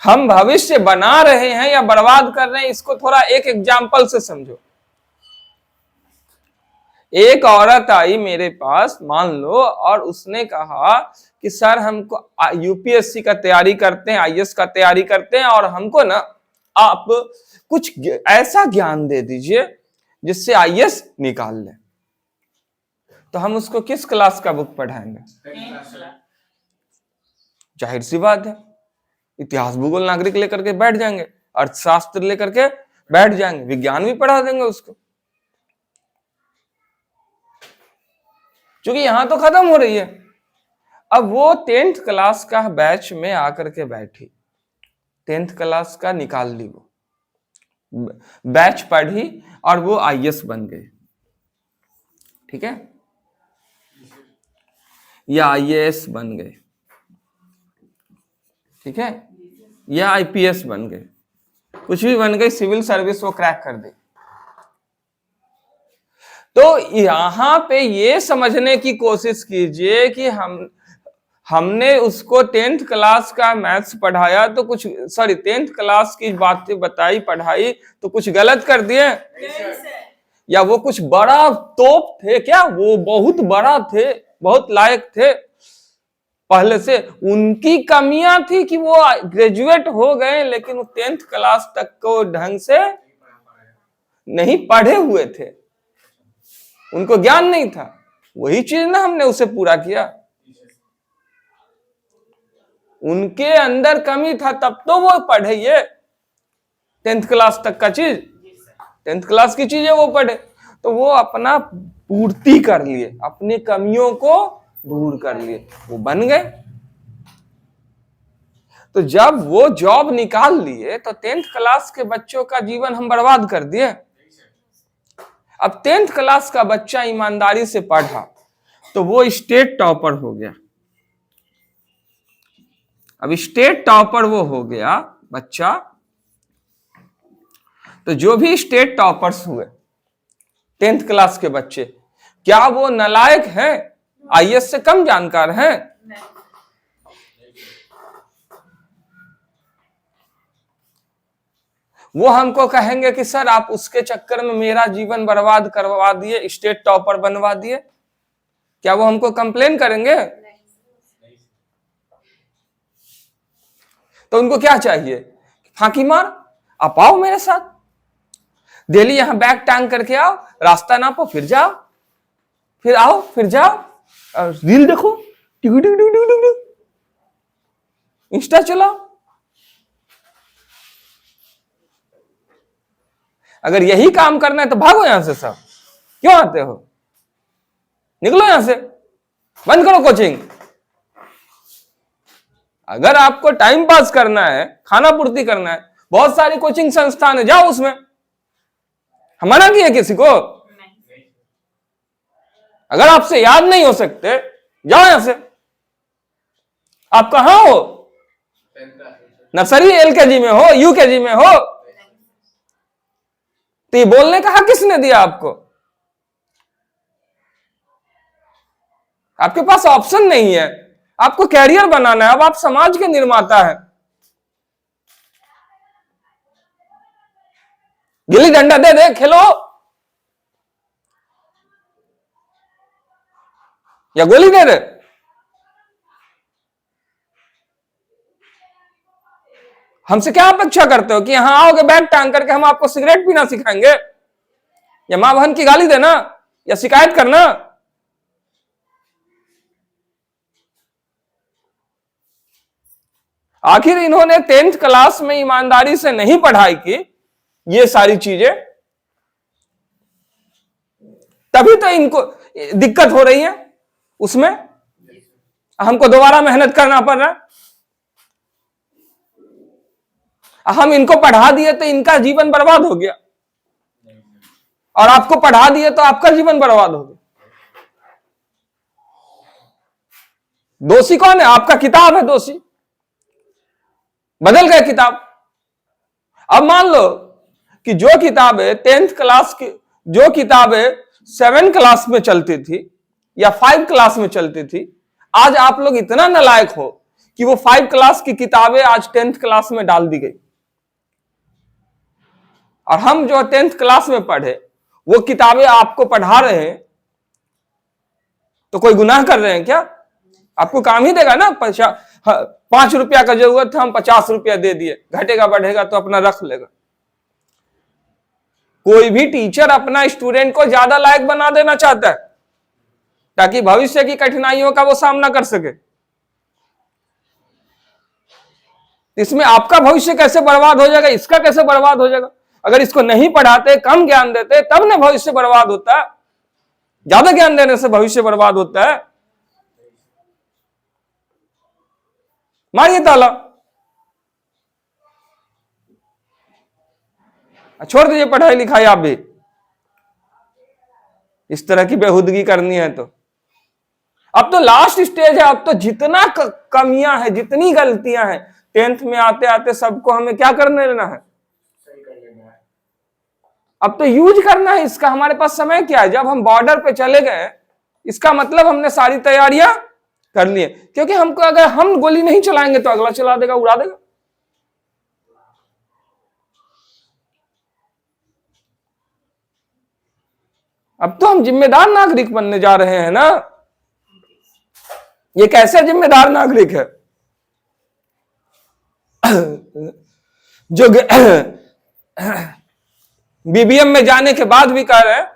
हम भविष्य बना रहे हैं या बर्बाद कर रहे हैं, इसको थोड़ा एक एग्जाम्पल से समझो। एक औरत आई मेरे पास, मान लो, और उसने कहा कि सर हमको यूपीएससी का तैयारी करते हैं, आईएएस का तैयारी करते हैं, और हमको ना आप कुछ ऐसा ज्ञान दे दीजिए जिससे आईएएस निकाल ले। तो हम उसको किस क्लास का बुक पढ़ाएंगे? जाहिर सी बात है, इतिहास भूगोल नागरिक लेकर के बैठ जाएंगे, अर्थशास्त्र लेकर के बैठ जाएंगे, विज्ञान भी पढ़ा देंगे उसको, क्योंकि यहां तो खत्म हो रही है। अब वो 10th क्लास का बैच में आकर के बैठी, 10th क्लास का निकाल ली, वो बैच पढ़ी और वो आईएएस बन गई, ठीक है, या आईएएस बन गए, ठीक है, या आईपीएस बन गए, कुछ भी बन गई, सिविल सर्विस वो क्रैक कर दी। तो यहां पे ये समझने की कोशिश कीजिए कि हमने उसको 10th क्लास का मैथ्स पढ़ाया तो कुछ, सॉरी 10th क्लास की बातें बताई पढ़ाई तो कुछ गलत कर दिए, या वो कुछ बड़ा तोप थे क्या? वो बहुत बड़ा थे, बहुत लायक थे पहले से। उनकी कमियां थी कि वो ग्रेजुएट हो गए लेकिन वो 10th क्लास तक को ढंग से नहीं पढ़े हुए थे, उनको ज्ञान नहीं था। वही चीज ना हमने उसे पूरा किया। उनके अंदर कमी था तब तो वो पढ़े ये 10th क्लास तक का चीज, 10th क्लास की चीजें वो पढ़े, तो वो अपना पूर्ति कर लिए, अपने कमियों को दूर कर लिए, वो बन गए। तो जब वो जॉब निकाल लिए तो 10th क्लास के बच्चों का जीवन हम बर्बाद कर दिए। अब 10th क्लास का बच्चा ईमानदारी से पढ़ा तो वो स्टेट टॉपर हो गया। अब स्टेट टॉपर वो हो गया बच्चा, तो जो भी स्टेट टॉपर्स हुए 10th क्लास के बच्चे, क्या वो नालायक हैं, आईएएस से कम जानकार हैं? वो हमको कहेंगे कि सर आप उसके चक्कर में मेरा जीवन बर्बाद करवा दिए, स्टेट टॉपर बनवा दिए, क्या वो हमको कंप्लेन करेंगे? तो उनको क्या चाहिए? फांकी मार, आप आओ मेरे साथ, डेली यहां बैग टांग करके आओ, रास्ता नापो, फिर जाओ, फिर आओ, फिर जाओ, रील देखो, इंस्टा चलाओ। अगर यही काम करना है तो भागो यहां से, सब क्यों आते हो? निकलो यहां से, बंद करो कोचिंग। अगर आपको टाइम पास करना है, खाना पूर्ति करना है, बहुत सारी कोचिंग संस्थान है, जाओ उसमें। हम मना किए किसी को? अगर आपसे याद नहीं हो सकते, जाओ यहां से। आप कहां हो? नर्सरी एलकेजी में हो, यूकेजी में हो? तो ये बोलने का हक किसने दिया आपको? आपके पास ऑप्शन नहीं है, आपको कैरियर बनाना है, अब आप समाज के निर्माता हैं। गिल्ली डंडा दे दे, खेलो, या गोली दे दे। हमसे क्या अपेक्षा करते हो कि यहां आओगे बैग टांग करके हम आपको सिगरेट पीना सिखाएंगे, या मां बहन की गाली देना, या शिकायत करना? आखिर इन्होंने 10th क्लास में ईमानदारी से नहीं पढ़ाई की ये सारी चीजें, तभी तो इनको दिक्कत हो रही है। उसमें हमको दोबारा मेहनत करना पड़ रहा है। हम इनको पढ़ा दिए तो इनका जीवन बर्बाद हो गया, और आपको पढ़ा दिए तो आपका जीवन बर्बाद हो गया। दोषी कौन है? आपका किताब है दोषी, बदल गए किताब। अब मान लो कि जो किताबें 10th क्लास की, जो किताबें 7 क्लास में चलती थी या 5 क्लास में चलती थी, आज आप लोग इतना नालायक हो कि वो 5 क्लास की किताबें आज 10th क्लास में डाल दी गई, और हम जो 10th क्लास में पढ़े वो किताबें आपको पढ़ा रहे हैं, तो कोई गुनाह कर रहे हैं क्या? आपको काम ही देगा ना। 5 रुपया का जरूरत था, हम 50 रुपया दे दिए, घटेगा बढ़ेगा तो अपना रख लेगा। कोई भी टीचर अपना स्टूडेंट को ज्यादा लायक बना देना चाहता है ताकि भविष्य की कठिनाइयों का वो सामना कर सके। इसमें आपका भविष्य कैसे बर्बाद हो जाएगा, इसका कैसे बर्बाद हो जाएगा? अगर इसको नहीं पढ़ाते, कम ज्ञान देते, तब ना भविष्य बर्बाद होता है। ज्यादा ज्ञान देने से भविष्य बर्बाद होता है। मारिए ताला, छोड़ दीजिए पढ़ाई लिखाई। आप भी इस तरह की बेहुदगी करनी है तो अब तो लास्ट स्टेज है। अब तो जितना कमियां हैं, जितनी गलतियां हैं, 10th में आते आते सबको हमें क्या करने लेना है? अब तो यूज करना है इसका, हमारे पास समय क्या है। जब हम बॉर्डर पे चले गए, इसका मतलब हमने सारी तैयारियां कर ली है, क्योंकि हमको अगर हम गोली नहीं चलाएंगे तो अगला चला देगा, उड़ा देगा। अब तो हम जिम्मेदार नागरिक बनने जा रहे हैं ना। ये कैसे जिम्मेदार नागरिक है जो बीबीएम में जाने के बाद भी कह रहे हैं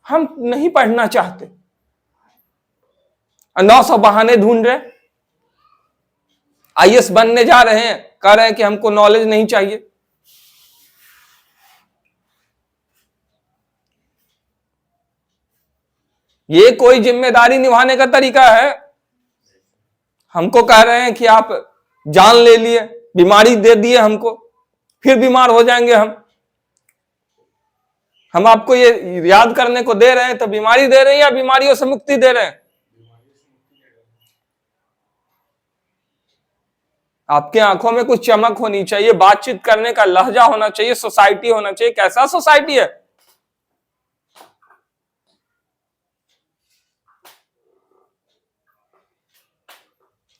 हम नहीं पढ़ना चाहते, 900 बहाने ढूंढ रहे। आईएएस बनने जा रहे हैं, कह रहे हैं कि हमको नॉलेज नहीं चाहिए। ये कोई जिम्मेदारी निभाने का तरीका है? हमको कह रहे हैं कि आप जान ले लिए, बीमारी दे दिए हमको, फिर बीमार हो जाएंगे हम आपको ये याद करने को दे रहे हैं तो बीमारी दे रहे हैं या बीमारियों से मुक्ति दे रहे हैं? आपके आंखों में कुछ चमक होनी चाहिए, बातचीत करने का लहजा होना चाहिए, सोसाइटी होना चाहिए। कैसा सोसाइटी है?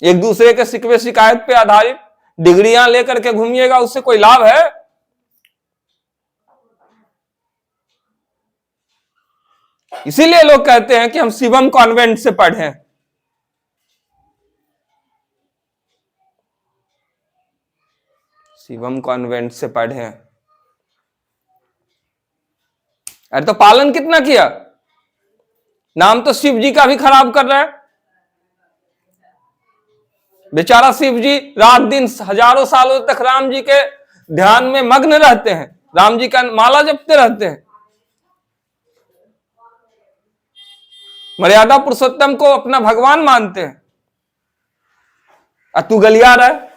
एक दूसरे के शिकवे शिकायत पे आधारित डिग्रियां लेकर के घूमिएगा, उससे कोई लाभ है? इसीलिए लोग कहते हैं कि हम शिवम कॉन्वेंट से पढ़े। शिवम कॉन्वेंट से पढ़े। अरे तो पालन कितना किया, नाम तो शिव जी का भी खराब कर रहा है। बेचारा शिव जी रात दिन हजारों सालों तक राम जी के ध्यान में मग्न रहते हैं, राम जी का माला जपते रहते हैं। मर्यादा पुरुषोत्तम को अपना भगवान मानते हैं, और तू गलिया रहा है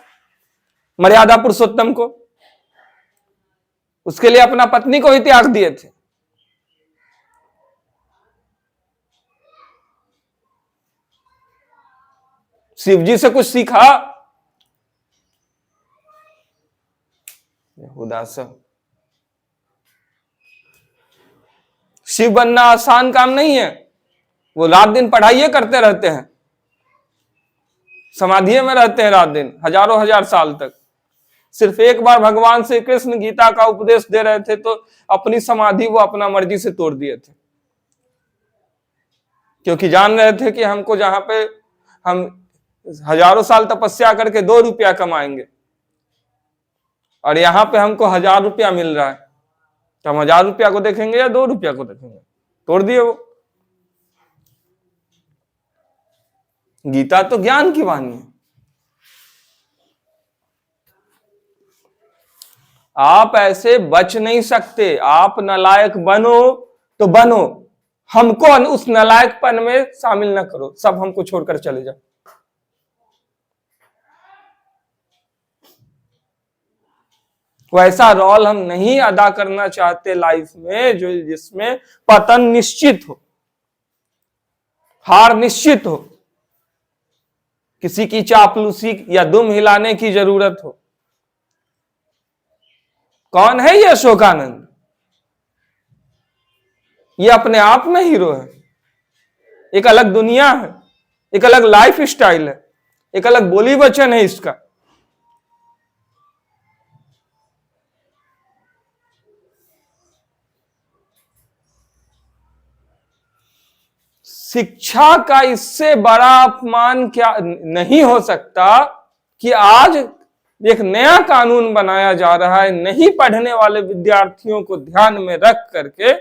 मर्यादा पुरुषोत्तम को। उसके लिए अपना पत्नी को ही त्याग दिए थे। शिव जी से कुछ सीखा? उदास। शिव बनना आसान काम नहीं है। वो रात दिन पढ़ाई करते रहते हैं, समाधि में रहते हैं रात दिन, हजारों हजार साल तक। सिर्फ एक बार भगवान श्री कृष्ण गीता का उपदेश दे रहे थे तो अपनी समाधि वो अपना मर्जी से तोड़ दिए थे, क्योंकि जान रहे थे कि हमको जहां पे हम हजारों साल तपस्या करके 2 रुपया कमाएंगे और यहां पे हमको 1000 रुपया मिल रहा है, तो हम 1000 रुपया को देखेंगे या 2 रुपया को देखेंगे? तोड़ दिए वो। गीता तो ज्ञान की वाणी है। आप ऐसे बच नहीं सकते। आप नालायक बनो तो बनो, हमको उस नालायकपन में शामिल ना करो। सब हमको छोड़कर चले जाओ। वैसा रोल हम नहीं अदा करना चाहते लाइफ में जो जिसमें पतन निश्चित हो, हार निश्चित हो, किसी की चापलूसी या दुम हिलाने की जरूरत हो। कौन है ये अशोकानंद? ये अपने आप में हीरो है। एक अलग दुनिया है, एक अलग लाइफ स्टाइल है, एक अलग बोली वचन है इसका। शिक्षा का इससे बड़ा अपमान क्या नहीं हो सकता कि आज एक नया कानून बनाया जा रहा है नहीं पढ़ने वाले विद्यार्थियों को ध्यान में रख करके।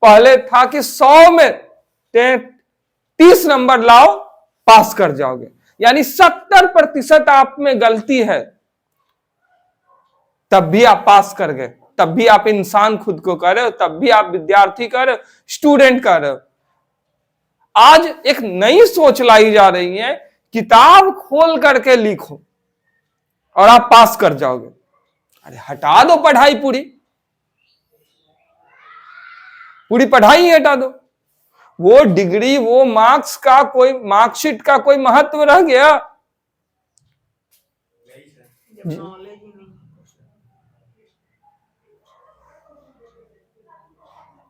पहले था कि 100 में 30 नंबर लाओ पास कर जाओगे, यानी 70% आप में गलती है तब भी आप पास कर गए, तब भी आप इंसान खुद को कर रहे हो, तब भी आप विद्यार्थी कर रहे हो, स्टूडेंट कर रहे हो। आज एक नई सोच लाई जा रही है, किताब खोल करके लिखो और आप पास कर जाओगे। अरे हटा दो पढ़ाई, पूरी पढ़ाई ही हटा दो। वो डिग्री, वो मार्क्स का कोई, मार्कशीट का कोई महत्व रह गया?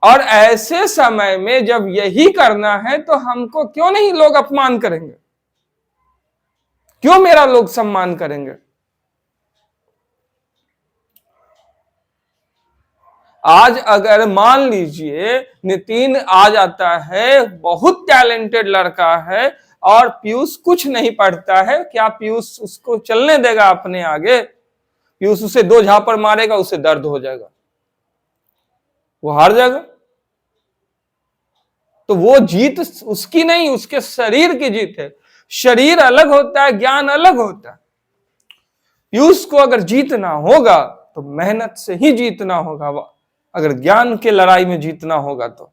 और ऐसे समय में जब यही करना है तो हमको क्यों नहीं लोग अपमान करेंगे, क्यों मेरा लोग सम्मान करेंगे। आज अगर मान लीजिए नितिन आ जाता है, बहुत टैलेंटेड लड़का है, और पीयूष कुछ नहीं पढ़ता है, क्या पीयूष उसको चलने देगा अपने आगे? पीयूष उसे 2 झापड़ मारेगा, उसे दर्द हो जाएगा, वो हार जाएगा। तो वो जीत उसकी नहीं, उसके शरीर की जीत है। शरीर अलग होता है, ज्ञान अलग होता है। पीयूष को अगर जीतना होगा तो मेहनत से ही जीतना होगा, अगर ज्ञान के लड़ाई में जीतना होगा तो।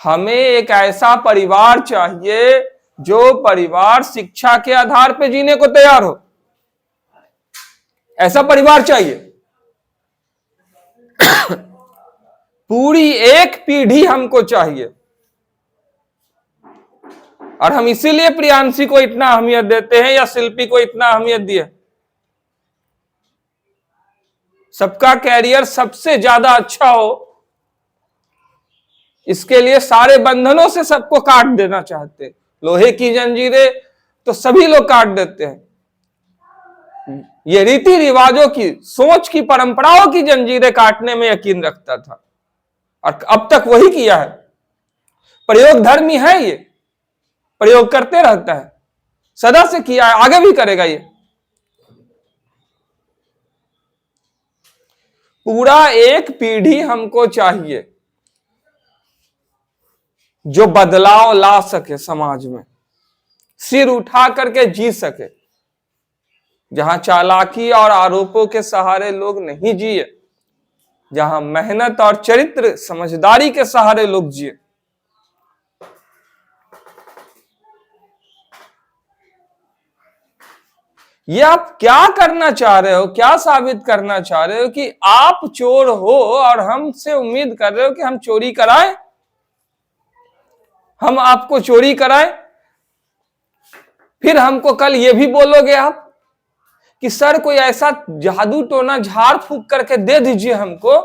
हमें एक ऐसा परिवार चाहिए जो परिवार शिक्षा के आधार पर जीने को तैयार हो, ऐसा परिवार चाहिए। पूरी एक पीढ़ी हमको चाहिए, और हम इसीलिए प्रियांशी को इतना अहमियत देते हैं या शिल्पी को इतना अहमियत दिए। सबका कैरियर सबसे ज्यादा अच्छा हो, इसके लिए सारे बंधनों से सबको काट देना चाहते हैं। लोहे की जंजीरें तो सभी लोग काट देते हैं, ये रीति रिवाजों की, सोच की, परंपराओं की जंजीरें काटने में यकीन रखता था, और अब तक वही किया है। प्रयोग धर्मी है, ये प्रयोग करते रहता है, सदा से किया है, आगे भी करेगा। ये पूरा एक पीढ़ी हमको चाहिए जो बदलाव ला सके समाज में, सिर उठा करके जी सके, जहां चालाकी और आरोपों के सहारे लोग नहीं जिए, जहां मेहनत और चरित्र समझदारी के सहारे लोग जिए। ये आप क्या करना चाह रहे हो, क्या साबित करना चाह रहे हो कि आप चोर हो और हमसे उम्मीद कर रहे हो कि हम चोरी कराएं, हम आपको चोरी कराएं? फिर हमको कल ये भी बोलोगे आप कि सर कोई ऐसा जादू टोना झाड़ फूक करके दे दीजिए हमको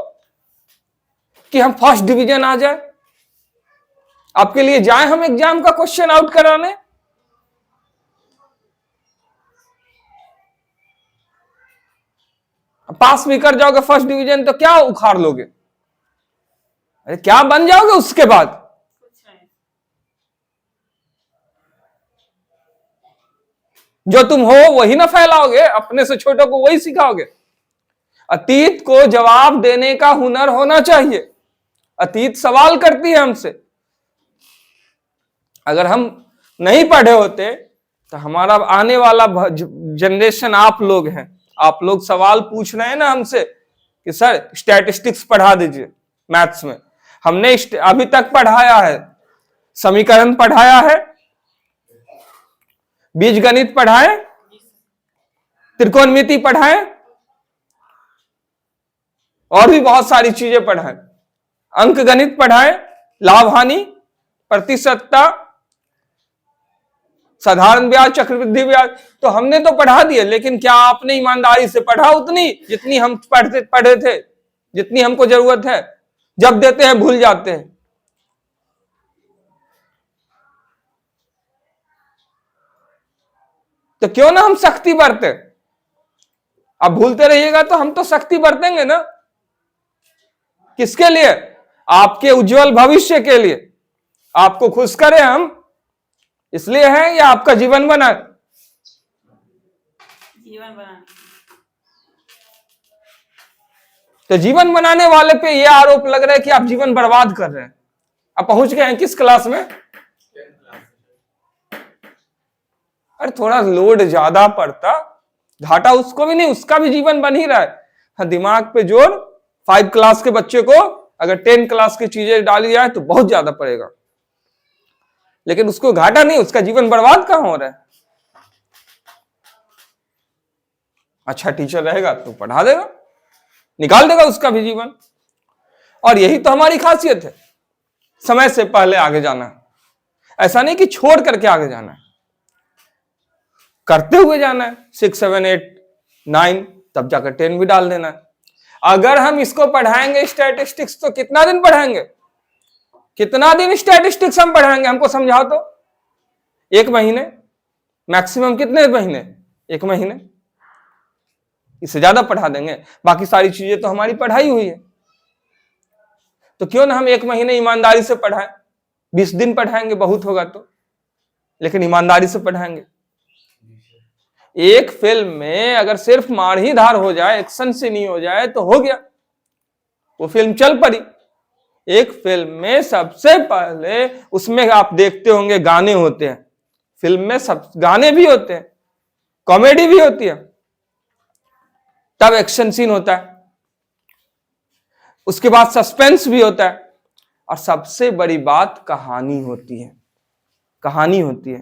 कि हम फर्स्ट डिवीजन आ जाए, आपके लिए जाए हम एग्जाम का क्वेश्चन आउट कराने। पास भी कर जाओगे फर्स्ट डिवीजन तो क्या उखाड़ लोगे? अरे क्या बन जाओगे उसके बाद? जो तुम हो वही ना फैलाओगे, अपने से छोटों को वही सिखाओगे। अतीत को जवाब देने का हुनर होना चाहिए। अतीत सवाल करती है हमसे। अगर हम नहीं पढ़े होते तो हमारा आने वाला जनरेशन आप लोग हैं। आप लोग सवाल पूछ रहे हैं ना हमसे कि सर स्टैटिस्टिक्स पढ़ा दीजिए मैथ्स में। हमने अभी तक पढ़ाया है, समीकरण पढ़ाया है, बीजगणित पढ़ाए, त्रिकोणमिति पढ़ाए, और भी बहुत सारी चीजें पढ़ाए, अंक गणित पढ़ाए, लाभ हानि, प्रतिशतता, साधारण ब्याज, चक्रवृद्धि ब्याज, तो हमने तो पढ़ा दिए। लेकिन क्या आपने ईमानदारी से पढ़ा उतनी जितनी हम पढ़े थे, जितनी हमको जरूरत है? जब देते हैं भूल जाते हैं। तो क्यों ना हम सख्ती बरते? अब भूलते रहिएगा तो हम तो सख्ती बरतेंगे ना। किसके लिए? आपके उज्जवल भविष्य के लिए। आपको खुश करें हम, इसलिए है या आपका जीवन बना? जीवन बनाने। तो जीवन बनाने वाले पे यह आरोप लग रहा है कि आप जीवन बर्बाद कर रहे हैं। आप पहुंच गए हैं किस क्लास में? अरे थोड़ा लोड ज्यादा पड़ता, घाटा उसको भी नहीं, उसका भी जीवन बन ही रहा है। हाँ, दिमाग पे जोर 5 क्लास के बच्चे को अगर 10 क्लास की चीजें डाली जाए तो बहुत ज्यादा पड़ेगा, लेकिन उसको घाटा नहीं, उसका जीवन बर्बाद कहां हो रहा है? अच्छा टीचर रहेगा तो पढ़ा देगा, निकाल देगा उसका भी जीवन। और यही तो हमारी खासियत है, समय से पहले आगे जाना। ऐसा नहीं कि छोड़ करके आगे जाना है, करते हुए जाना है। 6, 7, 8, 9 तब जाकर 10 भी डाल देना है। अगर हम इसको पढ़ाएंगे स्टैटिस्टिक्स तो कितना दिन पढ़ाएंगे, कितना दिन स्टैटिस्टिक्स हम पढ़ाएंगे, हमको समझाओ तो। 1 महीने, मैक्सिमम कितने महीने, 1 महीने, इससे ज्यादा पढ़ा देंगे। बाकी सारी चीजें तो हमारी पढ़ाई हुई है, तो क्यों ना हम 1 महीने ईमानदारी से पढ़ाएं। 20 दिन पढ़ाएंगे बहुत होगा तो, लेकिन ईमानदारी से पढ़ाएंगे। एक फिल्म में अगर सिर्फ मार-ही-धार हो जाए, एक्शन से नहीं हो जाए तो हो गया, वो फिल्म चल पड़ी। एक फिल्म में सबसे पहले उसमें आप देखते होंगे गाने होते हैं, फिल्म में सब गाने भी होते हैं, कॉमेडी भी होती है, तब एक्शन सीन होता है, उसके बाद सस्पेंस भी होता है, और सबसे बड़ी बात कहानी होती है। कहानी होती है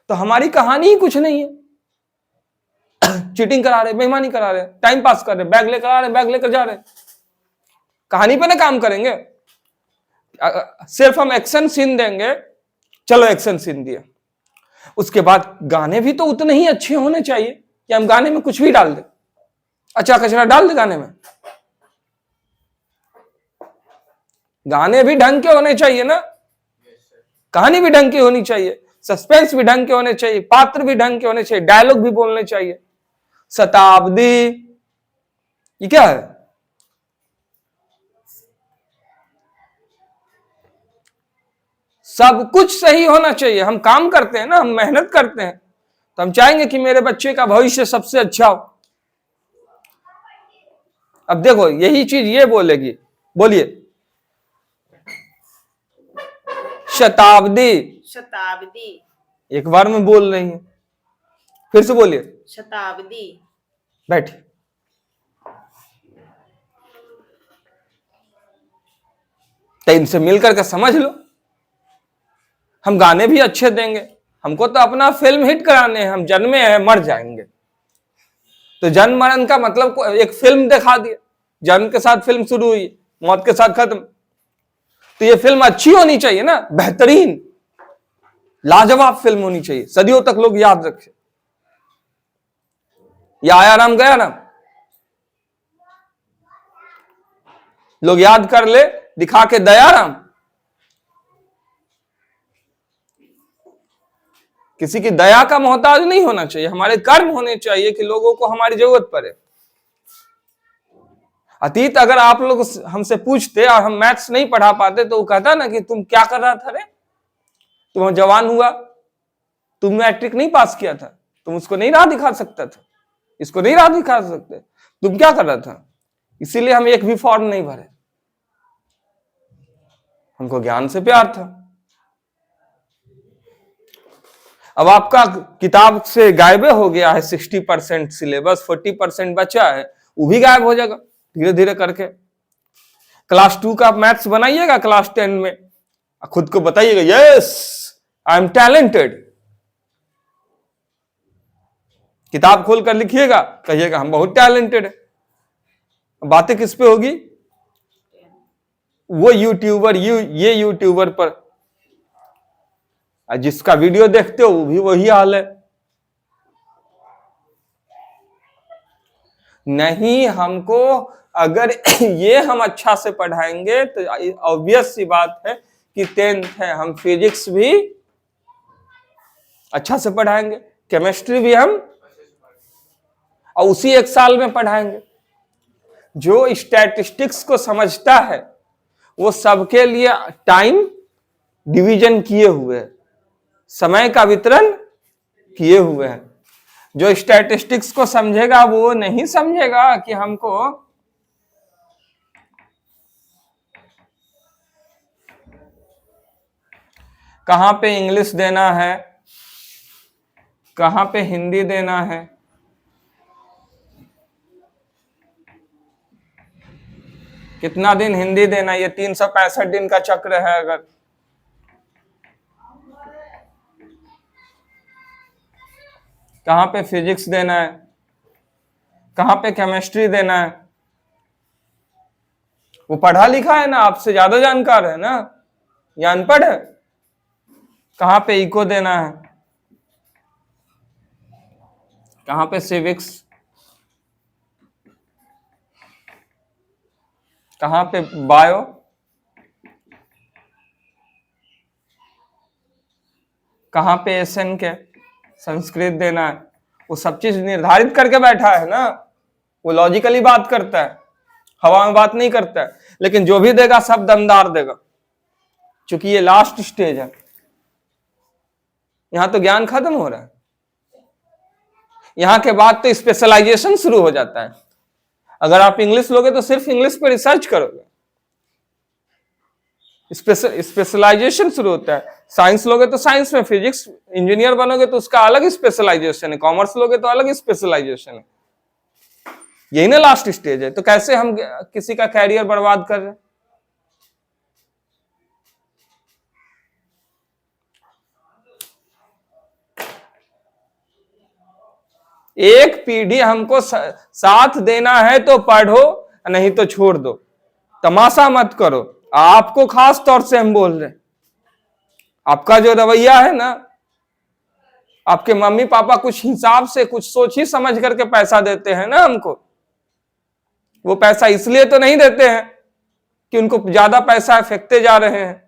तो हमारी कहानी ही कुछ नहीं है। चीटिंग करा रहे, बेईमानी करा रहे, टाइम पास कर रहे, बैग लेकर आ रहे, बैग लेकर जा रहे, कहानी पे ना काम करेंगे। सिर्फ हम एक्शन सीन देंगे, चलो एक्शन सीन दिया, उसके बाद गाने भी तो उतने ही अच्छे होने चाहिए कि हम गाने में कुछ भी डाल दें, अच्छा कचरा डाल दे गाने में। गाने भी ढंग के होने चाहिए ना, कहानी भी ढंग की होनी चाहिए, सस्पेंस भी ढंग के होने चाहिए, पात्र भी ढंग के होने चाहिए, डायलॉग भी बोलने चाहिए। शताब्दी ये क्या है? सब कुछ सही होना चाहिए। हम काम करते हैं ना, हम मेहनत करते हैं, तो हम चाहेंगे कि मेरे बच्चे का भविष्य सबसे अच्छा हो। अब देखो यही चीज ये बोलेगी, बोलिए। शताब्दी, शताब्दी, एक बार में बोल रही है, फिर से बोलिए। शताब्दी, बैठिए। तो इनसे मिलकर के समझ लो, हम गाने भी अच्छे देंगे, हमको तो अपना फिल्म हिट कराने हैं, हम जन्मे हैं मर जाएंगे, तो जन्म मरण का मतलब एक फिल्म दिखा दिया, जन्म के साथ फिल्म शुरू हुई, मौत के साथ खत्म, तो ये फिल्म अच्छी होनी चाहिए ना, बेहतरीन लाजवाब फिल्म होनी चाहिए, सदियों तक लोग याद रखे। या आया राम गया राम, लोग याद कर ले, दिखा के दया राम। किसी की दया का मोहताज नहीं होना चाहिए, हमारे कर्म होने चाहिए कि लोगों को हमारी जरूरत पड़े। अतीत अगर आप लोग हमसे पूछते और हम मैथ्स नहीं पढ़ा पाते तो वो कहता ना कि तुम क्या कर रहा था रे, तुम जवान हुआ, तुम मैट्रिक नहीं पास किया था, तुम उसको नहीं राह दिखा सकता था, इसको नहीं राह दिखा सकते, तुम क्या कर रहा था? इसीलिए हम एक भी फॉर्म नहीं भरे, हमको ज्ञान से प्यार था। अब आपका किताब से गायब हो गया है 60% सिलेबस, 40% बचा है, वो भी गायब हो जाएगा धीरे धीरे करके। क्लास 2 का मैथ्स बनाइएगा, क्लास 10 में खुद को बताइएगा यस आई एम टैलेंटेड। किताब खोल कर लिखिएगा, कहिएगा हम बहुत टैलेंटेड है। बातें किस पे होगी? वो यूट्यूबर, ये यूट्यूबर पर जिसका वीडियो देखते हो वो भी वही हाल है। नहीं, हमको अगर ये हम अच्छा से पढ़ाएंगे तो ऑब्वियस सी बात है कि 10th है, हम फिजिक्स भी अच्छा से पढ़ाएंगे, केमिस्ट्री भी हम और उसी 1 साल में पढ़ाएंगे। जो स्टैटिस्टिक्स को समझता है वो सबके लिए टाइम डिवीजन किए हुए है, समय का वितरण किए हुए हैं। जो स्टैटिस्टिक्स को समझेगा वो नहीं समझेगा कि हमको कहां पे इंग्लिश देना है, कहां पे हिंदी देना है, कितना दिन हिंदी देना, ये 365 दिन का चक्र है। अगर कहां पे फिजिक्स देना है, कहां पे केमिस्ट्री देना है, वो पढ़ा लिखा है ना, आपसे ज्यादा जानकार है ना, या अनपढ़ है? कहां पे इको देना है, कहां पे सिविक्स, कहां पे बायो, कहां पे एसएन के, संस्कृत देना है, वो सब चीज निर्धारित करके बैठा है ना, वो लॉजिकली बात करता है, हवा में बात नहीं करता है, लेकिन जो भी देगा सब दमदार देगा, क्योंकि ये लास्ट स्टेज है, यहां तो ज्ञान खत्म हो रहा है, यहां के बाद तो स्पेशलाइजेशन शुरू हो जाता है। अगर आप इंग्लिश लोगे तो सिर्फ इंग्लिश पे रिसर्च करोगे, स्पेशलाइजेशन शुरू होता है। साइंस लोगे तो साइंस में, फिजिक्स इंजीनियर बनोगे तो उसका अलग स्पेशलाइजेशन है, कॉमर्स लोगे तो अलग स्पेशलाइजेशन है, यही ना लास्ट स्टेज है। तो कैसे हम किसी का कैरियर बर्बाद कर रहे हैं? एक पीढ़ी हमको साथ देना है तो पढ़ो, नहीं तो छोड़ दो, तमाशा मत करो। आपको खास तौर से हम बोल रहे हैं, आपका जो रवैया है ना, आपके मम्मी पापा कुछ हिसाब से, कुछ सोच ही समझ करके पैसा देते हैं ना हमको, वो पैसा इसलिए तो नहीं देते हैं कि उनको ज्यादा पैसा फेंकते जा रहे हैं,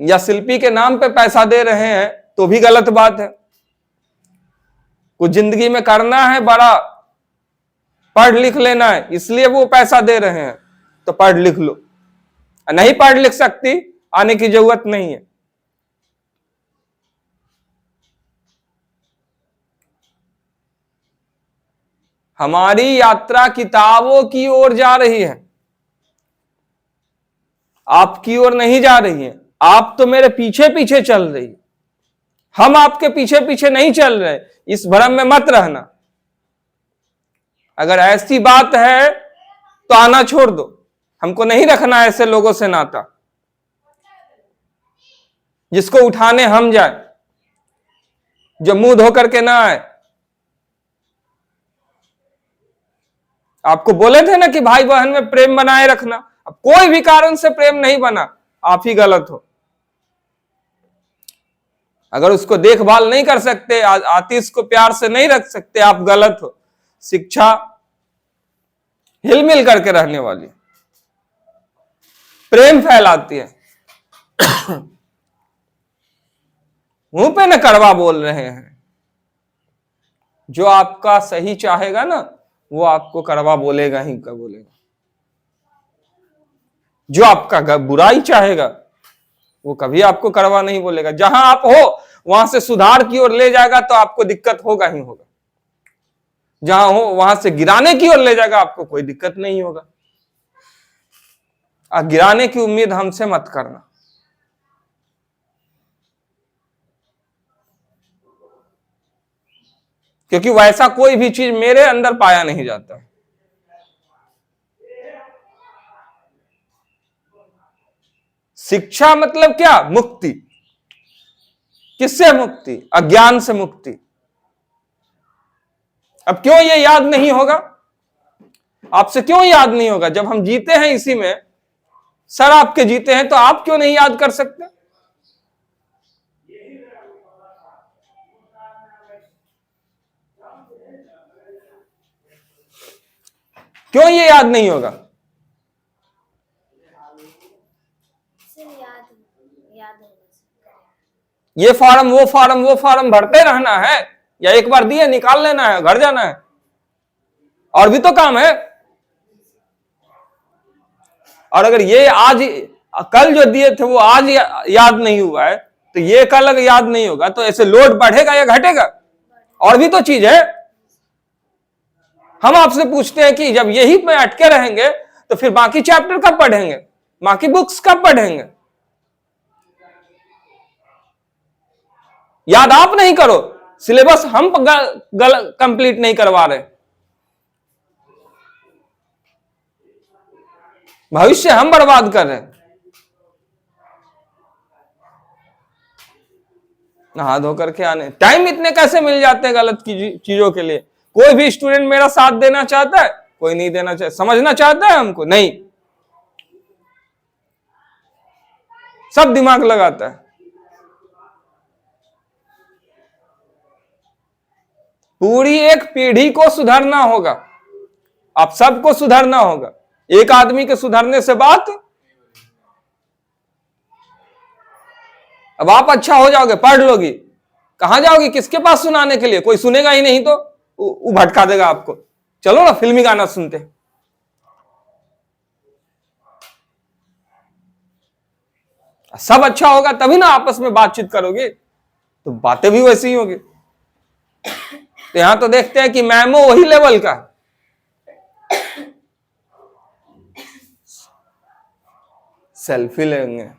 या शिल्पी के नाम पे पैसा दे रहे हैं तो भी गलत बात है। कुछ जिंदगी में करना है बड़ा, पढ़ लिख लेना है, इसलिए वो पैसा दे रहे हैं, तो पढ़ लिख लो, नहीं पढ़ लिख सकती, आने की जरूरत नहीं है। हमारी यात्रा किताबों की ओर जा रही है, आपकी ओर नहीं जा रही है। आप तो मेरे पीछे पीछे चल रही है, हम आपके पीछे पीछे नहीं चल रहे, इस भ्रम में मत रहना। अगर ऐसी बात है तो आना छोड़ दो, हमको नहीं रखना ऐसे लोगों से नाता, जिसको उठाने हम जाए, जो मुंह धो करके ना आए। आपको बोले थे ना कि भाई बहन में प्रेम बनाए रखना, अब कोई भी कारण से प्रेम नहीं बना, आप ही गलत हो। अगर उसको देखभाल नहीं कर सकते, आतिश को प्यार से नहीं रख सकते, आप गलत हो। शिक्षा हिलमिल करके रहने वाली, प्रेम फैलाती है। मुंह पे न कड़वा बोल रहे हैं, जो आपका सही चाहेगा ना वो आपको कड़वा बोलेगा ही बोलेगा, जो आपका बुराई चाहेगा वो कभी आपको कड़वा नहीं बोलेगा। जहां आप हो वहां से सुधार की ओर ले जाएगा तो आपको दिक्कत होगा ही होगा, जहां हो वहां से गिराने की ओर ले जाएगा आपको कोई दिक्कत नहीं होगा। गिराने की उम्मीद हमसे मत करना, क्योंकि वैसा कोई भी चीज मेरे अंदर पाया नहीं जाता। शिक्षा मतलब क्या? मुक्ति। किससे मुक्ति? अज्ञान से मुक्ति। अब क्यों ये याद नहीं होगा? आपसे क्यों याद नहीं होगा? जब हम जीते हैं इसी में, सर आपके जीते हैं, तो आप क्यों नहीं याद कर सकते? क्यों ये याद नहीं होगा? ये फॉर्म वो फॉर्म वो फॉर्म भरते रहना है, या एक बार दिए निकाल लेना है, घर जाना है? और भी तो काम है। और अगर ये आज कल जो दिए थे वो आज याद नहीं हुआ है, तो ये कल अगर याद नहीं होगा तो ऐसे लोड बढ़ेगा या घटेगा? और भी तो चीज है। हम आपसे पूछते हैं कि जब यही में अटके रहेंगे तो फिर बाकी चैप्टर कब पढ़ेंगे, बाकी बुक्स कब पढ़ेंगे? याद आप नहीं करो, सिलेबस हम कंप्लीट नहीं करवा रहे, भविष्य हम बर्बाद कर रहे हैं। नहा धो करके आने टाइम इतने कैसे मिल जाते हैं गलत चीजों के लिए? कोई भी स्टूडेंट मेरा साथ देना चाहता है? कोई नहीं देना चाहता। समझना चाहता है हमको? नहीं, सब दिमाग लगाता है। पूरी एक पीढ़ी को सुधारना होगा। आप सबको सुधरना होगा, एक आदमी के सुधरने से बात, अब आप अच्छा हो जाओगे, पढ़ लोगी, कहां जाओगी, किसके पास सुनाने के लिए, कोई सुनेगा ही नहीं तो वो भटका देगा आपको। चलो ना फिल्मी गाना सुनते हैं। सब अच्छा होगा तभी ना आपस में बातचीत करोगे, तो बातें भी वैसी ही होगी। तो यहां तो देखते हैं कि मैमो वही लेवल का है, सेल्फी लेंगे।